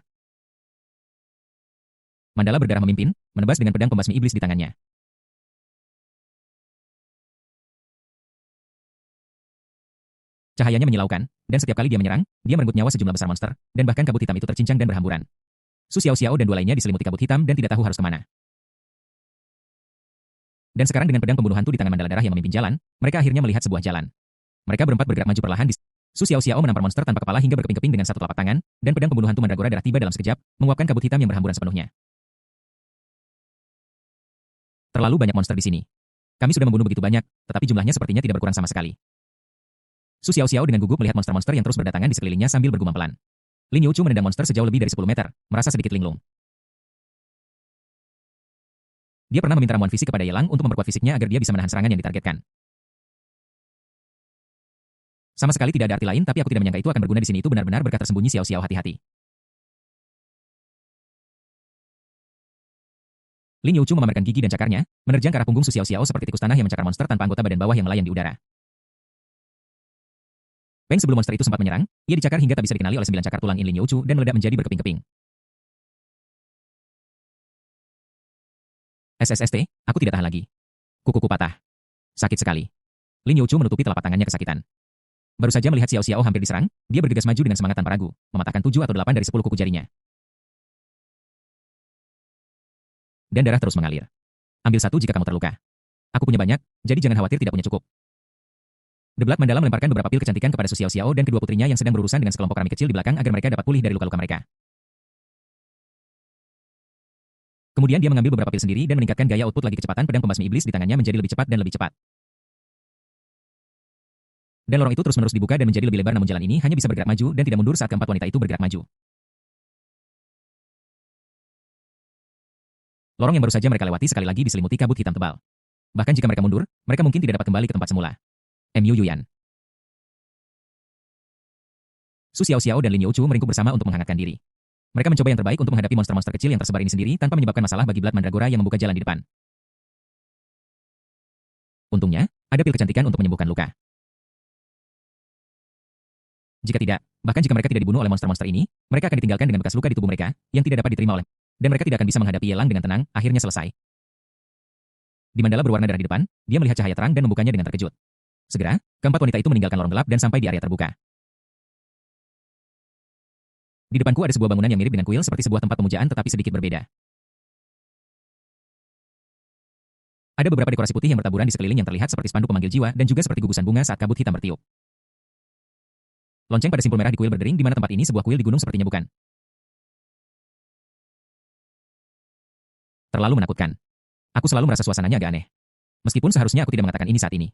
Mandala berdarah memimpin, menebas dengan pedang pembasmi iblis di tangannya. Cahayanya menyilaukan, dan setiap kali dia menyerang, dia merenggut nyawa sejumlah besar monster, dan bahkan kabut hitam itu tercincang dan berhamburan. Su Xiao Xiao dan dua lainnya diselimuti kabut hitam dan tidak tahu harus kemana. Dan sekarang dengan pedang pembunuh hantu di tangan Mandala Darah yang memimpin jalan, mereka akhirnya melihat sebuah jalan. Mereka berempat bergerak maju perlahan di... Su Xiao Xiao menampar monster tanpa kepala hingga berkeping-keping dengan satu telapak tangan, dan pedang pembunuh hantu Mandragora Darah tiba dalam sekejap, menguapkan kabut hitam yang berhamburan sepenuhnya. Terlalu banyak monster di sini. Kami sudah membunuh begitu banyak, tetapi jumlahnya sepertinya tidak berkurang sama sekali. Su Xiao Xiao dengan gugup melihat monster-monster yang terus berdatangan di sekelilingnya sambil bergumam pelan. Lin Youchu menendang monster sejauh lebih dari 10 meter, merasa sedikit linglung. Dia pernah meminta ramuan fisik kepada Yelang untuk memperkuat fisiknya agar dia bisa menahan serangan yang ditargetkan. Sama sekali tidak ada arti lain, tapi aku tidak menyangka itu akan berguna di sini. Itu benar-benar berkata tersembunyi. Xiao Xiao hati-hati. Lin Youchu memamerkan gigi dan cakarnya, menerjang ke arah punggung Su Xiao Xiao seperti tikus tanah yang mencakar monster tanpa anggota badan bawah yang melayang di udara. Peng sebelum monster itu sempat menyerang, ia dicakar hingga tak bisa dikenali oleh 9 cakar tulang in Lin Youchu dan meledak menjadi berkeping-keping. SSST, aku tidak tahan lagi. Kukuku patah. Sakit sekali. Lin Youchu menutupi telapak tangannya kesakitan. Baru saja melihat Xiao Xiao hampir diserang, dia bergegas maju dengan semangat tanpa ragu, mematahkan 7 atau 8 dari 10 kuku jarinya. Dan darah terus mengalir. Ambil satu jika kamu terluka. Aku punya banyak, jadi jangan khawatir tidak punya cukup. The Blood Mandala melemparkan beberapa pil kecantikan kepada Su Xiao Xiao dan kedua putrinya yang sedang berurusan dengan sekelompok kami kecil di belakang agar mereka dapat pulih dari luka-luka mereka. Kemudian dia mengambil beberapa pil sendiri dan meningkatkan gaya output lagi kecepatan pedang pembasmi iblis di tangannya menjadi lebih cepat dan lebih cepat. Dan lorong itu terus-menerus dibuka dan menjadi lebih lebar namun jalan ini hanya bisa bergerak maju dan tidak mundur saat keempat wanita itu bergerak maju. Lorong yang baru saja mereka lewati sekali lagi diselimuti kabut hitam tebal. Bahkan jika mereka mundur, mereka mungkin tidak dapat kembali ke tempat semula. Mu Yuyan. Su Xiao Xiao dan Lin Youchu meringkuk bersama untuk menghangatkan diri. Mereka mencoba yang terbaik untuk menghadapi monster-monster kecil yang tersebar ini sendiri tanpa menyebabkan masalah bagi Blood Mandragora yang membuka jalan di depan. Untungnya, ada pil kecantikan untuk menyembuhkan luka. Jika tidak, bahkan jika mereka tidak dibunuh oleh monster-monster ini, mereka akan ditinggalkan dengan bekas luka di tubuh mereka, yang tidak dapat diterima oleh, dan mereka tidak akan bisa menghadapi Yelang dengan tenang, akhirnya selesai. Di mandala berwarna darah di depan, dia melihat cahaya terang dan membukanya dengan terkejut. Segera, keempat wanita itu meninggalkan lorong gelap dan sampai di area terbuka. Di depanku ada sebuah bangunan yang mirip dengan kuil seperti sebuah tempat pemujaan tetapi sedikit berbeda. Ada beberapa dekorasi putih yang bertaburan di sekeliling yang terlihat seperti spanduk pemanggil jiwa dan juga seperti gugusan bunga saat kabut hitam bertiup. Lonceng pada simpul merah di kuil berdering di mana tempat ini sebuah kuil di gunung sepertinya bukan. Terlalu menakutkan. Aku selalu merasa suasananya agak aneh. Meskipun seharusnya aku tidak mengatakan ini saat ini.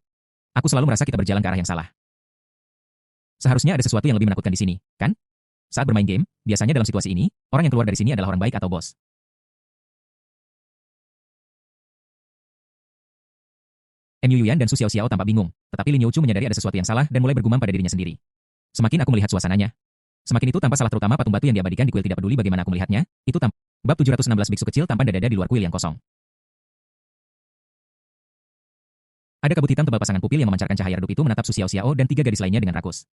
Aku selalu merasa kita berjalan ke arah yang salah. Seharusnya ada sesuatu yang lebih menakutkan di sini, kan? Saat bermain game, biasanya dalam situasi ini, orang yang keluar dari sini adalah orang baik atau bos. Mu Yuyan dan Su Xiaoxiao tampak bingung, tetapi Lin Youchu menyadari ada sesuatu yang salah dan mulai bergumam pada dirinya sendiri. Semakin aku melihat suasananya, semakin itu tampak salah, terutama patung batu yang diabadikan di kuil. Tidak peduli bagaimana aku melihatnya, itu tampak. Bab 716 biksu kecil tampan dada di luar kuil yang kosong. Ada kabut hitam tebal pasangan pupil yang memancarkan cahaya redup itu menatap Su Xiaoxiao dan 3 gadis lainnya dengan rakus.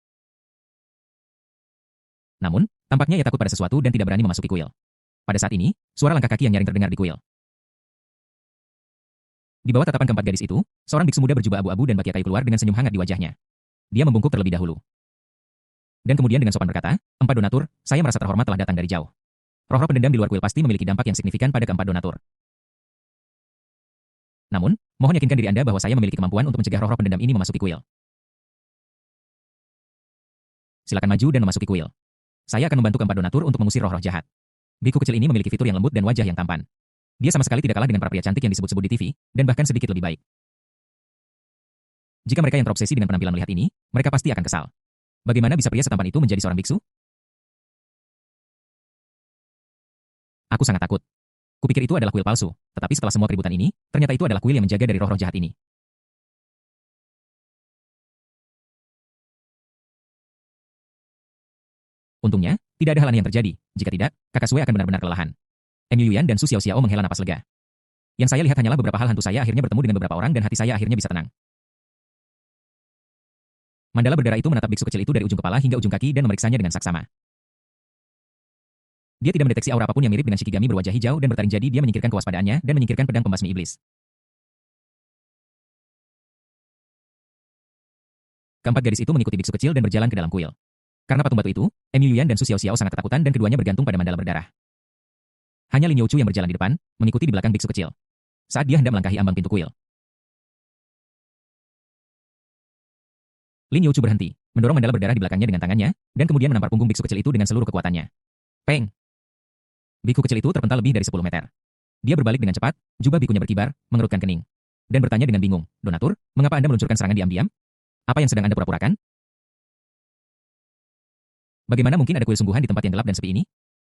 Namun, tampaknya ia takut pada sesuatu dan tidak berani memasuki kuil. Pada saat ini, suara langkah kaki yang nyaring terdengar di kuil. Di bawah tatapan keempat gadis itu, seorang biksu muda berjubah abu-abu dan bakia kayu keluar dengan senyum hangat di wajahnya. Dia membungkuk terlebih dahulu. Dan kemudian dengan sopan berkata, "Empat donatur, saya merasa terhormat telah datang dari jauh. Roh-roh pendendam di luar kuil pasti memiliki dampak yang signifikan pada keempat donatur. Namun, mohon yakinkan diri Anda bahwa saya memiliki kemampuan untuk mencegah roh-roh pendendam ini memasuki kuil. Silakan maju dan memasuki kuil. Saya akan membantu keempat donatur untuk mengusir roh-roh jahat." Biku kecil ini memiliki fitur yang lembut dan wajah yang tampan. Dia sama sekali tidak kalah dengan para pria cantik yang disebut-sebut di TV, dan bahkan sedikit lebih baik. Jika mereka yang terobsesi dengan penampilan melihat ini, mereka pasti akan kesal. Bagaimana bisa pria setampan itu menjadi seorang biksu? Aku sangat takut. Kupikir itu adalah kuil palsu, tetapi setelah semua keributan ini, ternyata itu adalah kuil yang menjaga dari roh-roh jahat ini. Untungnya, tidak ada hal aneh yang terjadi. Jika tidak, kakak Sue akan benar-benar kelelahan. Mu Yuyan dan Su Xiaoxiao menghela napas lega. Yang saya lihat hanyalah beberapa hal hantu. Saya akhirnya bertemu dengan beberapa orang dan hati saya akhirnya bisa tenang. Mandala berdarah itu menatap biksu kecil itu dari ujung kepala hingga ujung kaki dan memeriksanya dengan saksama. Dia tidak mendeteksi aura apapun yang mirip dengan Shikigami berwajah hijau dan bertaring, jadi dia menyingkirkan kewaspadaannya dan menyingkirkan pedang pembasmi iblis. Keempat gadis itu mengikuti biksu kecil dan berjalan ke dalam kuil. Karena patung batu itu, Mu Yuyan dan Su Xiaoxiao sangat ketakutan dan keduanya bergantung pada mandala berdarah. Hanya Lin Youchu yang berjalan di depan, mengikuti di belakang biksu kecil. Saat dia hendak melangkahi ambang pintu kuil, Lin Youchu berhenti, mendorong mandala berdarah di belakangnya dengan tangannya, dan kemudian menampar punggung biksu kecil itu dengan seluruh kekuatannya. Peng! Biku kecil itu terpental lebih dari 10 meter. Dia berbalik dengan cepat, jubah bikunya berkibar, mengerutkan kening, dan bertanya dengan bingung, "Donatur, mengapa Anda meluncurkan serangan diam-diam? Apa yang sedang Anda pura-purakan? Bagaimana mungkin ada kuil sungguhan di tempat yang gelap dan sepi ini?"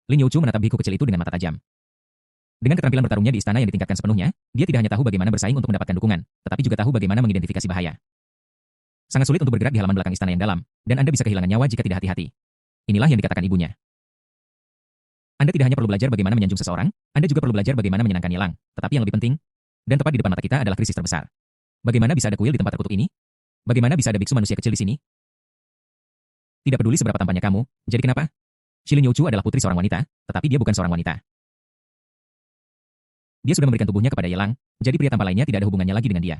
Lin Youchu menatap biku kecil itu dengan mata tajam. Dengan keterampilan bertarungnya di istana yang ditingkatkan sepenuhnya, dia tidak hanya tahu bagaimana bersaing untuk mendapatkan dukungan, tetapi juga tahu bagaimana mengidentifikasi bahaya. Sangat sulit untuk bergerak di halaman belakang istana yang dalam, dan Anda bisa kehilangan nyawa jika tidak hati-hati. Inilah yang dikatakan ibunya. Anda tidak hanya perlu belajar bagaimana menyanjung seseorang, Anda juga perlu belajar bagaimana menyenangkan Yelang, tetapi yang lebih penting, dan tepat di depan mata kita adalah krisis terbesar. Bagaimana bisa ada kuil di tempat terkutuk ini? Bagaimana bisa ada biksu manusia kecil di sini? Tidak peduli seberapa tampannya kamu, jadi kenapa? Lin Youchu adalah putri seorang wanita, tetapi dia bukan seorang wanita. Dia sudah memberikan tubuhnya kepada Yelang, jadi pria tampan lainnya tidak ada hubungannya lagi dengan dia.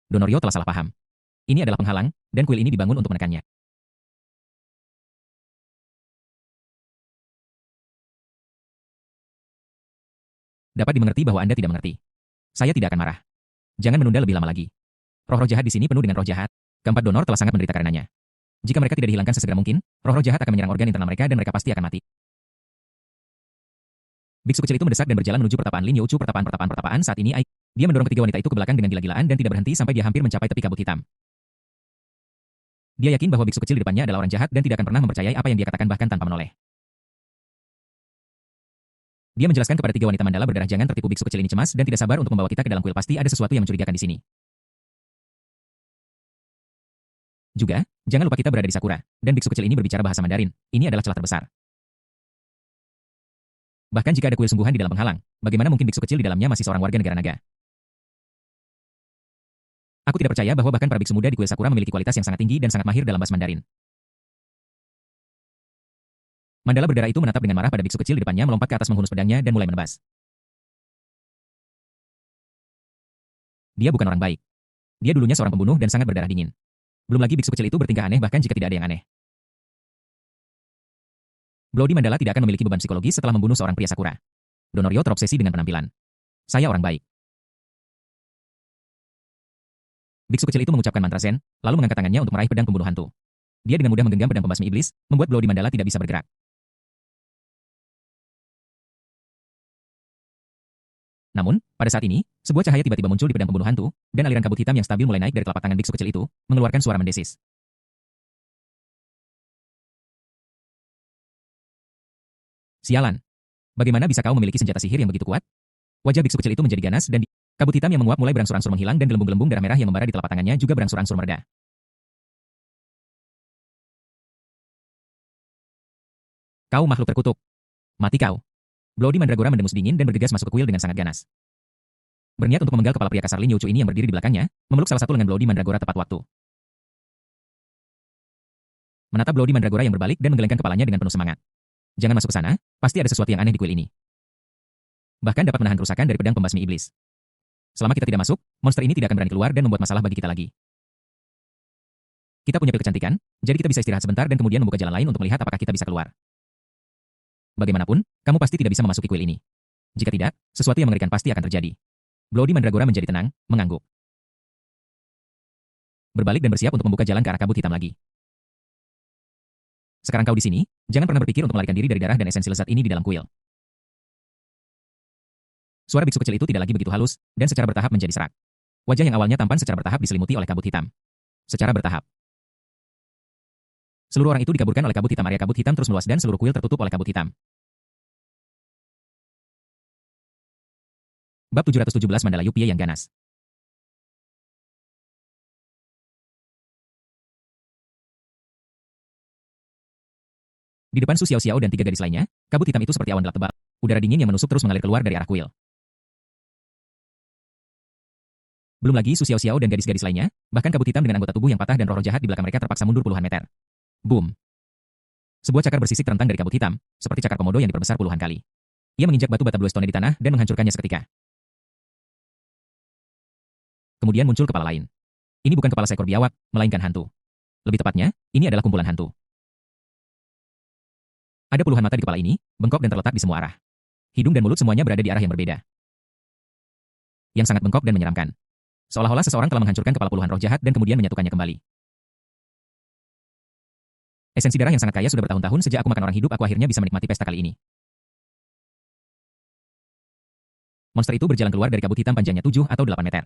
Donorio telah salah paham. Ini adalah penghalang, dan kuil ini dibangun untuk menekannya. Dapat dimengerti bahwa Anda tidak mengerti. Saya tidak akan marah. Jangan menunda lebih lama lagi. Roh-roh jahat di sini penuh dengan roh jahat. Keempat donor telah sangat menderita karenanya. Jika mereka tidak dihilangkan sesegera mungkin, roh-roh jahat akan menyerang organ internal mereka dan mereka pasti akan mati. Biksu kecil itu mendesak dan berjalan menuju pertapaan Lin Youchu. Pertapaan saat ini. Dia mendorong ketiga wanita itu ke belakang dengan gila-gilaan dan tidak berhenti sampai dia hampir mencapai tepi kabut hitam. Dia yakin bahwa biksu kecil di depannya adalah orang jahat dan tidak akan pernah mempercayai apa yang dia katakan bahkan tanpa menoleh. Dia menjelaskan kepada tiga wanita mandala berdarah, "Jangan tertipu." Biksu kecil ini cemas dan tidak sabar untuk membawa kita ke dalam kuil. Pasti ada sesuatu yang mencurigakan di sini. Juga, jangan lupa kita berada di Sakura, dan biksu kecil ini berbicara bahasa Mandarin. Ini adalah celah terbesar. Bahkan jika ada kuil sungguhan di dalam penghalang, bagaimana mungkin biksu kecil di dalamnya masih seorang warga negara naga? Aku tidak percaya bahwa bahkan para biksu muda di kuil Sakura memiliki kualitas yang sangat tinggi dan sangat mahir dalam bahasa Mandarin. Mandala berdarah itu menatap dengan marah pada biksu kecil di depannya, melompat ke atas menghunus pedangnya dan mulai menebas. Dia bukan orang baik. Dia dulunya seorang pembunuh dan sangat berdarah dingin. Belum lagi biksu kecil itu bertingkah aneh bahkan jika tidak ada yang aneh. Bloody Mandala tidak akan memiliki beban psikologis setelah membunuh seorang pria Sakura. Donorio terobsesi dengan penampilan. "Saya orang baik." Biksu kecil itu mengucapkan mantra Zen, lalu mengangkat tangannya untuk meraih pedang pembunuh hantu. Dia dengan mudah menggenggam pedang pembasmi iblis, membuat Bloody Mandala tidak bisa bergerak. Namun, pada saat ini, sebuah cahaya tiba-tiba muncul di pedang pembunuh hantu, dan aliran kabut hitam yang stabil mulai naik dari telapak tangan biksu kecil itu, mengeluarkan suara mendesis. Sialan. Bagaimana bisa kau memiliki senjata sihir yang begitu kuat? Wajah biksu kecil itu menjadi ganas dan kabut hitam yang menguap mulai berangsur-angsur menghilang dan gelembung-gelembung darah merah yang membara di telapak tangannya juga berangsur-angsur mereda. Kau makhluk terkutuk. Mati kau. Bloody Mandragora mendengus dingin dan bergegas masuk ke kuil dengan sangat ganas. Berniat untuk memenggal kepala pria kasar Lin Youchu ini yang berdiri di belakangnya, memeluk salah satu lengan Bloody Mandragora tepat waktu. Menatap Bloody Mandragora yang berbalik dan menggelengkan kepalanya dengan penuh semangat. Jangan masuk ke sana, pasti ada sesuatu yang aneh di kuil ini. Bahkan dapat menahan kerusakan dari pedang pembasmi iblis. Selama kita tidak masuk, monster ini tidak akan berani keluar dan membuat masalah bagi kita lagi. Kita punya pil kecantikan, jadi kita bisa istirahat sebentar dan kemudian membuka jalan lain untuk melihat apakah kita bisa keluar. Bagaimanapun, kamu pasti tidak bisa memasuki kuil ini. Jika tidak, sesuatu yang mengerikan pasti akan terjadi. Bloody Mandragora menjadi tenang, mengangguk. Berbalik dan bersiap untuk membuka jalan ke arah kabut hitam lagi. Sekarang kau di sini, jangan pernah berpikir untuk melarikan diri dari darah dan esensi lezat ini di dalam kuil. Suara biksu kecil itu tidak lagi begitu halus, dan secara bertahap menjadi serak. Wajah yang awalnya tampan secara bertahap diselimuti oleh kabut hitam. Secara bertahap. Seluruh orang itu dikaburkan oleh kabut hitam. Area kabut hitam terus meluas dan seluruh kuil tertutup oleh kabut hitam. Bab 717 Mandala Yupie yang ganas. Di depan Su Xiao Xiao dan 3 gadis lainnya, kabut hitam itu seperti awan gelap tebal. Udara dingin yang menusuk terus mengalir keluar dari arah kuil. Belum lagi Su Xiao Xiao dan gadis-gadis lainnya, bahkan kabut hitam dengan anggota tubuh yang patah dan roh jahat di belakang mereka terpaksa mundur puluhan meter. Boom. Sebuah cakar bersisik terentang dari kabut hitam, seperti cakar komodo yang diperbesar puluhan kali. Ia menginjak batu bata Bluestone di tanah dan menghancurkannya seketika. Kemudian muncul kepala lain. Ini bukan kepala seekor biawak, melainkan hantu. Lebih tepatnya, ini adalah kumpulan hantu. Ada puluhan mata di kepala ini, bengkok dan terletak di semua arah. Hidung dan mulut semuanya berada di arah yang berbeda. Yang sangat bengkok dan menyeramkan. Seolah-olah seseorang telah menghancurkan kepala puluhan roh jahat dan kemudian menyatukannya kembali. Esensi darah yang sangat kaya sudah bertahun-tahun sejak aku makan orang hidup, aku akhirnya bisa menikmati pesta kali ini. Monster itu berjalan keluar dari kabut hitam panjangnya 7 atau 8 meter.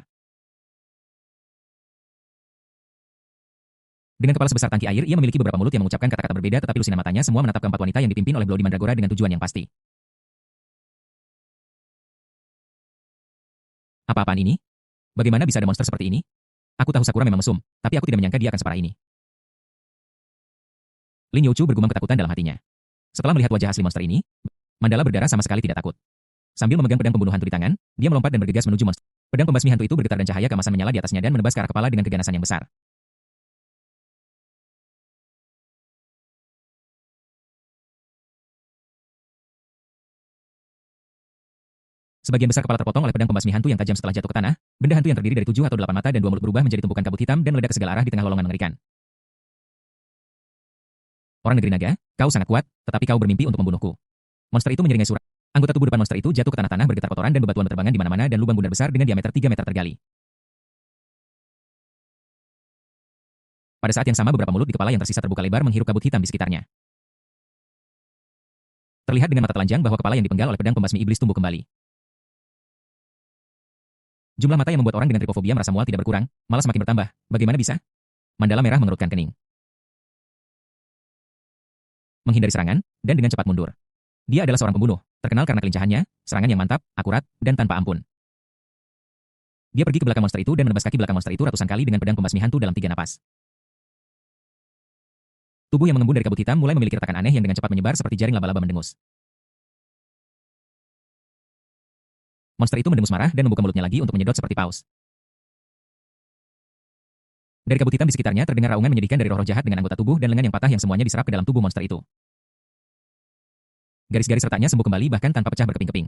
Dengan kepala sebesar tangki air, ia memiliki beberapa mulut yang mengucapkan kata-kata berbeda, tetapi lusinan matanya semua menatap keempat wanita yang dipimpin oleh Bloody Mandragora dengan tujuan yang pasti. Apa-apaan ini? Bagaimana bisa ada monster seperti ini? Aku tahu Sakura memang mesum, tapi aku tidak menyangka dia akan separah ini. Lin Youchu bergumam ketakutan dalam hatinya. Setelah melihat wajah asli monster ini, Mandala berdarah sama sekali tidak takut. Sambil memegang pedang pembunuh hantu di tangan, dia melompat dan bergegas menuju monster. Pedang pembasmi hantu itu bergetar dan cahaya keemasan menyala di atasnya dan menebas ke arah kepala dengan keganasan yang besar. Sebagian besar kepala terpotong oleh pedang pembasmi hantu yang tajam setelah jatuh ke tanah. Benda hantu yang terdiri dari 7 atau 8 mata dan 2 mulut berubah menjadi tumpukan kabut hitam dan meledak ke segala arah di tengah lolongan mengerikan. Orang negeri naga, kau sangat kuat, tetapi kau bermimpi untuk membunuhku. Monster itu menyeringai suara. Anggota tubuh depan monster itu jatuh ke tanah-tanah bergetar kotoran dan bebatuan berterbangan di mana-mana dan lubang bundar besar dengan diameter 3 meter tergali. Pada saat yang sama beberapa mulut di kepala yang tersisa terbuka lebar menghirup kabut hitam di sekitarnya. Terlihat dengan mata telanjang bahwa kepala yang dipenggal oleh pedang pembasmi iblis tumbuh kembali. Jumlah mata yang membuat orang dengan tripofobia merasa mual tidak berkurang, malah semakin bertambah. Bagaimana bisa? Mandala merah mengerutkan kening. Menghindari serangan, dan dengan cepat mundur. Dia adalah seorang pembunuh, terkenal karena kelincahannya, serangan yang mantap, akurat, dan tanpa ampun. Dia pergi ke belakang monster itu dan menebas kaki belakang monster itu ratusan kali dengan pedang pembasmi hantu dalam 3 napas. Tubuh yang mengembun dari kabut hitam mulai memiliki retakan aneh yang dengan cepat menyebar seperti jaring laba-laba mendengus. Monster itu mendengus marah dan membuka mulutnya lagi untuk menyedot seperti paus. Dari kabut hitam di sekitarnya terdengar raungan menyedihkan dari roh-roh jahat dengan anggota tubuh dan lengan yang patah yang semuanya diserap ke dalam tubuh monster itu. Garis-garis retaknya sembuh kembali bahkan tanpa pecah berkeping-keping.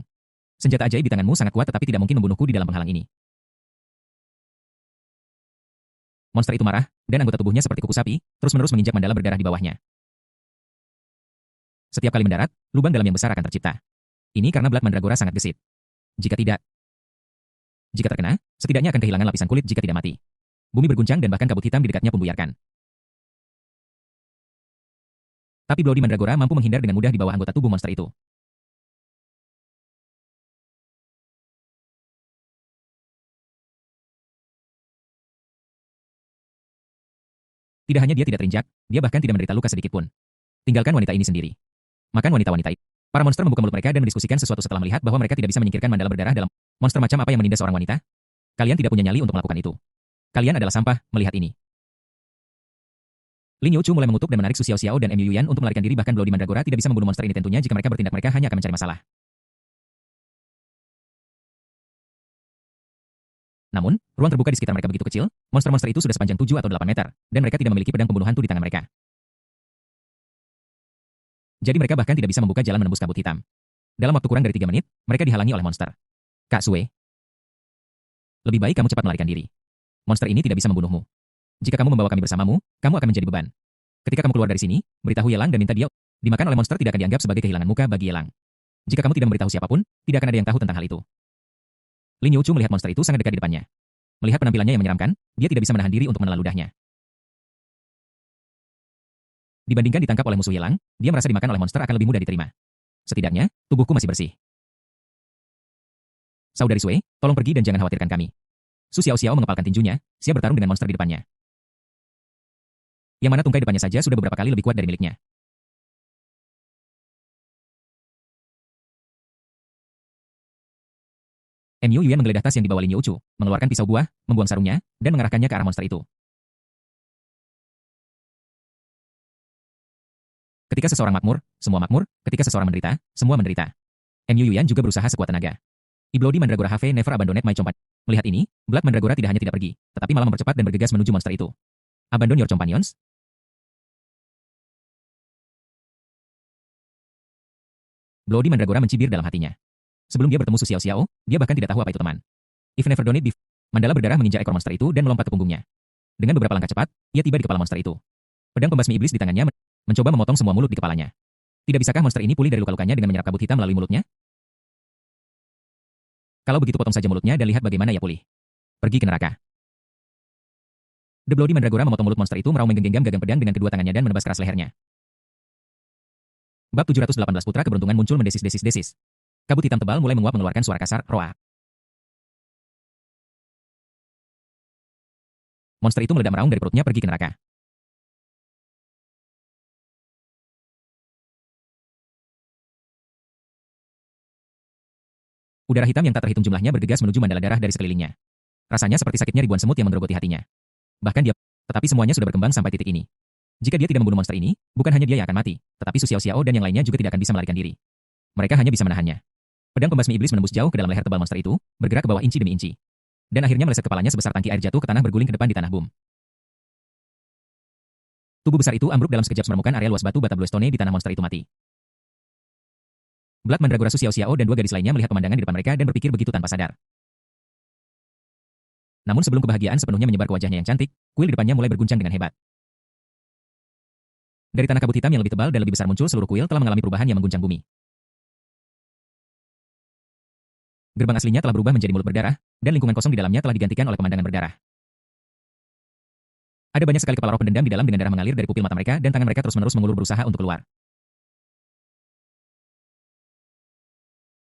Senjata ajaib di tanganmu sangat kuat tetapi tidak mungkin membunuhku di dalam penghalang ini. Monster itu marah, dan anggota tubuhnya seperti kuku sapi, terus-menerus menginjak Mandala berdarah di bawahnya. Setiap kali mendarat, lubang dalam yang besar akan tercipta. Ini karena Blood Mandragora sangat gesit. Jika terkena, setidaknya akan kehilangan lapisan kulit jika tidak mati. Bumi berguncang dan bahkan kabut hitam di dekatnya pun buyarkan. Tapi Bloody Mandragora mampu menghindar dengan mudah di bawah anggota tubuh monster itu. Tidak hanya dia tidak terinjak, dia bahkan tidak menderita luka sedikit pun. Tinggalkan wanita ini sendiri. Makan wanita-wanita itu. Para monster membuka mulut mereka dan mendiskusikan sesuatu setelah melihat bahwa mereka tidak bisa menyingkirkan mandala berdarah dalam monster macam apa yang menindas seorang wanita. Kalian tidak punya nyali untuk melakukan itu. Kalian adalah sampah, melihat ini. Lin Youchu mulai mengutuk dan menarik Su Xiaoxiao dan Mu Yuyan untuk melarikan diri, bahkan Bloody Mandragora tidak bisa membunuh monster ini, tentunya jika mereka bertindak mereka hanya akan mencari masalah. Namun, ruang terbuka di sekitar mereka begitu kecil, monster-monster itu sudah sepanjang 7 atau 8 meter, dan mereka tidak memiliki pedang pembunuh hantu di tangan mereka. Jadi mereka bahkan tidak bisa membuka jalan menembus kabut hitam. Dalam waktu kurang dari 3 menit, mereka dihalangi oleh monster. Kak Sue, lebih baik kamu cepat melarikan diri. Monster ini tidak bisa membunuhmu. Jika kamu membawa kami bersamamu, kamu akan menjadi beban. Ketika kamu keluar dari sini, beritahu Yelang dan minta dia dimakan oleh monster tidak akan dianggap sebagai kehilangan muka bagi Yelang. Jika kamu tidak memberitahu siapapun, tidak akan ada yang tahu tentang hal itu. Lin Youchu melihat monster itu sangat dekat di depannya. Melihat penampilannya yang menyeramkan, dia tidak bisa menahan diri untuk menelan ludahnya. Dibandingkan ditangkap oleh musuh Yelang, dia merasa dimakan oleh monster akan lebih mudah diterima. Setidaknya, tubuhku masih bersih. Saudari Sue, tolong pergi dan jangan khawatirkan kami. Su Xiaoxiao mengepalkan tinjunya, siap bertarung dengan monster di depannya. Yang mana tungkai depannya saja sudah beberapa kali lebih kuat dari miliknya. Mu Yuan menggeledah tas yang dibawa Lin Youchu, mengeluarkan pisau buah, membuang sarungnya, dan mengarahkannya ke arah monster itu. Ketika seseorang makmur, semua makmur. Ketika seseorang menderita, semua menderita. Mu Yuan juga berusaha sekuat tenaga. Bloody Mandragora have never abandoned my companion. Melihat ini, Black Mandragora tidak hanya tidak pergi, tetapi malah mempercepat dan bergegas menuju monster itu. Abandon your companions? Bloody Mandragora mencibir dalam hatinya. Sebelum dia bertemu Su Xiaoxiao, dia bahkan tidak tahu apa itu teman. If never done it before. Mandala berdarah menginjak ekor monster itu dan melompat ke punggungnya. Dengan beberapa langkah cepat, ia tiba di kepala monster itu. Pedang pembasmi iblis di tangannya mencoba memotong semua mulut di kepalanya. Tidak bisakah monster ini pulih dari luka-lukanya dengan menyerap kabut hitam melalui mulutnya? Kalau begitu potong saja mulutnya dan lihat bagaimana ia pulih. Pergi ke neraka. The Bloody Mandragora memotong mulut monster itu, meraung menggenggam gagang pedang dengan kedua tangannya dan menebas keras lehernya. Bab 718 Putra Keberuntungan muncul mendesis-desis-desis. Kabut hitam tebal mulai menguap mengeluarkan suara kasar, roa. Monster itu meledak meraung dari perutnya, pergi ke neraka. Udara hitam yang tak terhitung jumlahnya bergegas menuju mandala darah dari sekelilingnya. Rasanya seperti sakitnya ribuan semut yang menggerogoti hatinya. Bahkan dia, tetapi semuanya sudah berkembang sampai titik ini. Jika dia tidak membunuh monster ini, bukan hanya dia yang akan mati, tetapi Su Xiaoxiao dan yang lainnya juga tidak akan bisa melarikan diri. Mereka hanya bisa menahannya. Pedang pembasmi iblis menembus jauh ke dalam leher tebal monster itu, bergerak ke bawah inci demi inci. Dan akhirnya meleset kepalanya sebesar tangki air jatuh ke tanah, berguling ke depan di tanah boom. Tubuh besar itu ambruk dalam sekejap, menemukan area luas batu bata bluestone di tanah, monster itu mati. Black Mandragora, Su Xiaoxiao dan dua gadis lainnya melihat pemandangan di depan mereka dan berpikir begitu tanpa sadar. Namun sebelum kebahagiaan sepenuhnya menyebar ke wajahnya yang cantik, kuil di depannya mulai berguncang dengan hebat. Dari tanah kabut hitam yang lebih tebal dan lebih besar muncul, seluruh kuil telah mengalami perubahan yang mengguncang bumi. Gerbang aslinya telah berubah menjadi mulut berdarah, dan lingkungan kosong di dalamnya telah digantikan oleh pemandangan berdarah. Ada banyak sekali kepala roh pendendam di dalam dengan darah mengalir dari pupil mata mereka dan tangan mereka terus-menerus mengulur berusaha untuk keluar.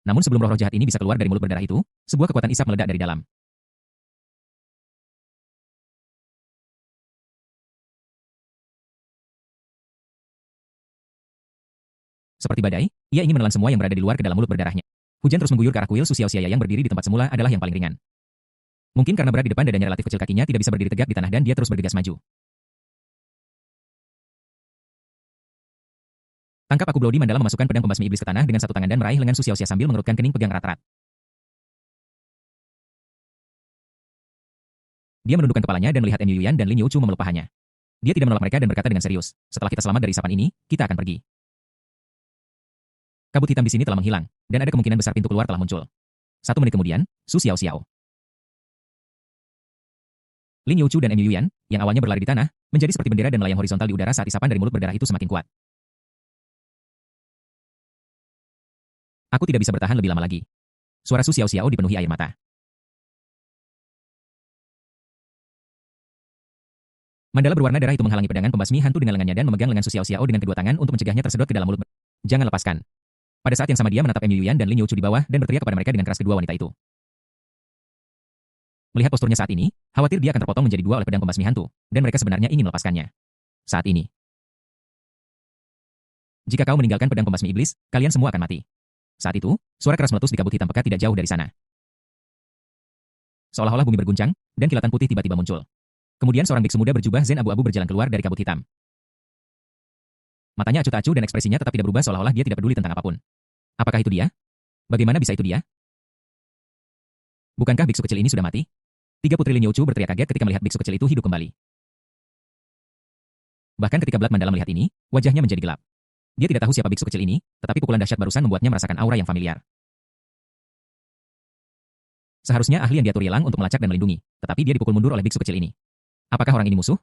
Namun sebelum roh-roh jahat ini bisa keluar dari mulut berdarah itu, sebuah kekuatan isap meledak dari dalam. Seperti badai, ia ingin menelan semua yang berada di luar ke dalam mulut berdarahnya. Hujan terus mengguyur ke arah kuil. Su Xiaoxiao yang berdiri di tempat semula adalah yang paling ringan. Mungkin karena berat di depan dadanya relatif kecil, kakinya tidak bisa berdiri tegak di tanah dan dia terus bergegas maju. Tangkap aku! Bloody Mandala memasukkan pedang pembasmi iblis ke tanah dengan satu tangan dan meraih lengan Su Xiaoxiao sambil mengerutkan kening pegang erat-erat. Dia menundukkan kepalanya dan melihat Mu Yuan dan Lin Youchu memeluk pahanya. Dia tidak menolak mereka dan berkata dengan serius, setelah kita selamat dari isapan ini, kita akan pergi. Kabut hitam di sini telah menghilang, dan ada kemungkinan besar pintu keluar telah muncul. 1 menit kemudian, Su Xiaoxiao, Lin Youchu dan Mu Yuan, yang awalnya berlari di tanah, menjadi seperti bendera dan melayang horizontal di udara saat isapan dari mulut berdarah itu semakin kuat. Aku tidak bisa bertahan lebih lama lagi. Suara Su Xiaoxiao dipenuhi air mata. Mandala berwarna darah itu menghalangi pedangan pembasmi hantu dengan lengannya dan memegang lengan Su Xiaoxiao dengan kedua tangan untuk mencegahnya tersedot ke dalam mulut. Jangan lepaskan. Pada saat yang sama dia menatap Mu Yuan dan Lin Youchu di bawah dan berteriak kepada mereka dengan keras, kedua wanita itu. Melihat posturnya saat ini, khawatir dia akan terpotong menjadi dua oleh pedang pembasmi hantu, dan mereka sebenarnya ingin melepaskannya. Saat ini, Jika kau meninggalkan pedang pembasmi iblis, kalian semua akan mati. Saat itu, suara keras meletus di kabut hitam pekat tidak jauh dari sana. Seolah-olah bumi berguncang, dan kilatan putih tiba-tiba muncul. Kemudian seorang biksu muda berjubah zen abu-abu berjalan keluar dari kabut hitam. Matanya acuh-acuh dan ekspresinya tetap tidak berubah seolah-olah dia tidak peduli tentang apapun. Apakah itu dia? Bagaimana bisa itu dia? Bukankah biksu kecil ini sudah mati? Tiga putri Lin Youchu berteriak kaget ketika melihat biksu kecil itu hidup kembali. Bahkan ketika Black Mandala melihat ini, wajahnya menjadi gelap. Dia tidak tahu siapa biksu kecil ini, tetapi pukulan dahsyat barusan membuatnya merasakan aura yang familiar. Seharusnya ahli yang diatur hilang untuk melacak dan melindungi, tetapi dia dipukul mundur oleh biksu kecil ini. Apakah orang ini musuh?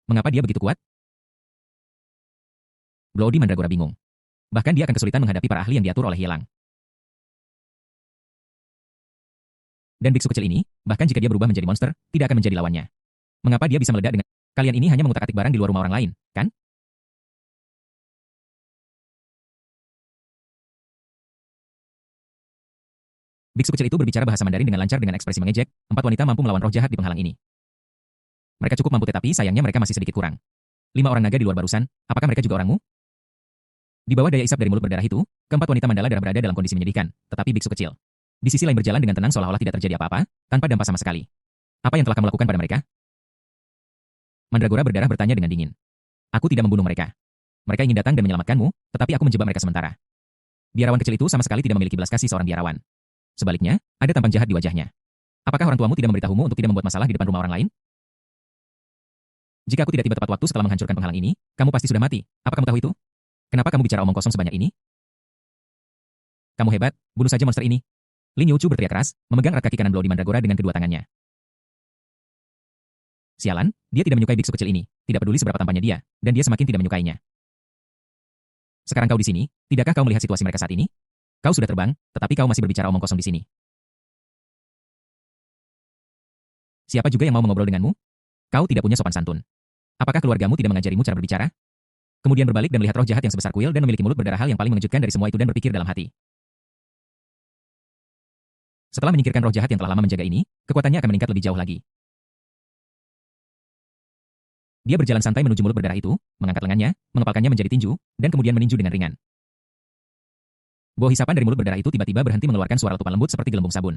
Mengapa dia begitu kuat? Bloody Mandragora bingung. Bahkan dia akan kesulitan menghadapi para ahli yang diatur oleh hilang. Dan biksu kecil ini, bahkan jika dia berubah menjadi monster, tidak akan menjadi lawannya. Mengapa dia bisa meledak dengan... Kalian ini hanya mengutak-atik barang di luar rumah orang lain, kan? Biksu kecil itu berbicara bahasa Mandarin dengan lancar dengan ekspresi mengejek, 4 wanita mampu melawan roh jahat di penghalang ini. Mereka cukup mampu tetapi sayangnya mereka masih sedikit kurang. 5 orang naga di luar barusan, apakah mereka juga orangmu? Di bawah daya isap dari mulut berdarah itu, keempat wanita mandala darah berada dalam kondisi menyedihkan, tetapi biksu kecil di sisi lain berjalan dengan tenang seolah-olah tidak terjadi apa-apa, tanpa dampak sama sekali. Apa yang telah kamu lakukan pada mereka? Mandragora berdarah bertanya dengan dingin. Aku tidak membunuh mereka. Mereka ingin datang dan menyelamatkanmu, tetapi aku menjebak mereka sementara. Biarawan kecil itu sama sekali tidak memiliki belas kasih seorang biarawan. Sebaliknya, ada tampang jahat di wajahnya. Apakah orang tuamu tidak memberitahumu untuk tidak membuat masalah di depan rumah orang lain? Jika aku tidak tiba tepat waktu setelah menghancurkan penghalang ini, kamu pasti sudah mati. Apa kamu tahu itu? Kenapa kamu bicara omong kosong sebanyak ini? Kamu hebat, bunuh saja monster ini. Lin Youchu berteriak keras, memegang erat kaki kanan Bloody Mandragora dengan kedua tangannya. Sialan, dia tidak menyukai biksu kecil ini, tidak peduli seberapa tampannya dia, dan dia semakin tidak menyukainya. Sekarang kau di sini, tidakkah kau melihat situasi mereka saat ini? Kau sudah terbang, tetapi kau masih berbicara omong kosong di sini. Siapa juga yang mau mengobrol denganmu? Kau tidak punya sopan santun. Apakah keluargamu tidak mengajarimu cara berbicara? Kemudian berbalik dan melihat roh jahat yang sebesar kuil dan memiliki mulut berdarah hal yang paling mengejutkan dari semua itu dan berpikir dalam hati. Setelah menyingkirkan roh jahat yang telah lama menjaga ini, kekuatannya akan meningkat lebih jauh lagi. Dia berjalan santai menuju mulut berdarah itu, mengangkat lengannya, mengepalkannya menjadi tinju, dan kemudian meninju dengan ringan. Buah hisapan dari mulut berdarah itu tiba-tiba berhenti mengeluarkan suara letupan lembut seperti gelembung sabun.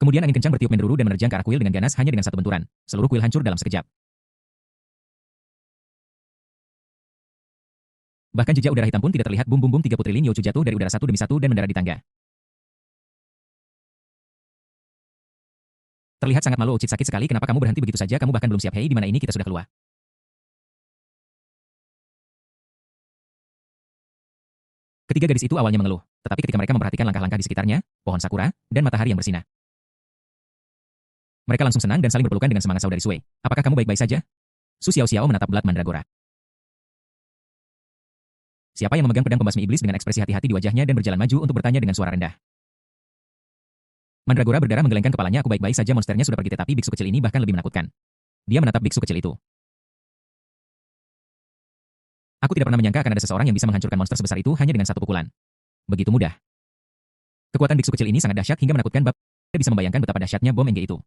Kemudian angin kencang bertiup menderu dan menerjang ke arah kuil dengan ganas hanya dengan satu benturan. Seluruh kuil hancur dalam sekejap. Bahkan jejak udara hitam pun tidak terlihat. Bum bum bum, tiga putri Lin Youchu jatuh dari udara satu demi satu dan mendarat di tangga. Terlihat sangat malu. Ocit, sakit sekali. Kenapa kamu berhenti begitu saja? Kamu bahkan belum siap. Hei, di mana ini kita sudah keluar. Ketiga gadis itu awalnya mengeluh, tetapi ketika mereka memperhatikan langkah-langkah di sekitarnya, pohon sakura, dan matahari yang bersinar, mereka langsung senang dan saling berpelukan dengan semangat saudari Sue. Apakah kamu baik-baik saja? Su Xiao Xiao menatap Blood Mandragora. Siapa yang memegang pedang pembasmi iblis dengan ekspresi hati-hati di wajahnya dan berjalan maju untuk bertanya dengan suara rendah. Mandragora berdarah menggelengkan kepalanya. Aku baik-baik saja, monsternya sudah pergi, tetapi biksu kecil ini bahkan lebih menakutkan. Dia menatap biksu kecil itu. Aku tidak pernah menyangka akan ada seseorang yang bisa menghancurkan monster sebesar itu hanya dengan satu pukulan. Begitu mudah. Kekuatan biksu kecil ini sangat dahsyat hingga menakutkan. Dia bisa membayangkan betapa dahsyatnya bom NG itu.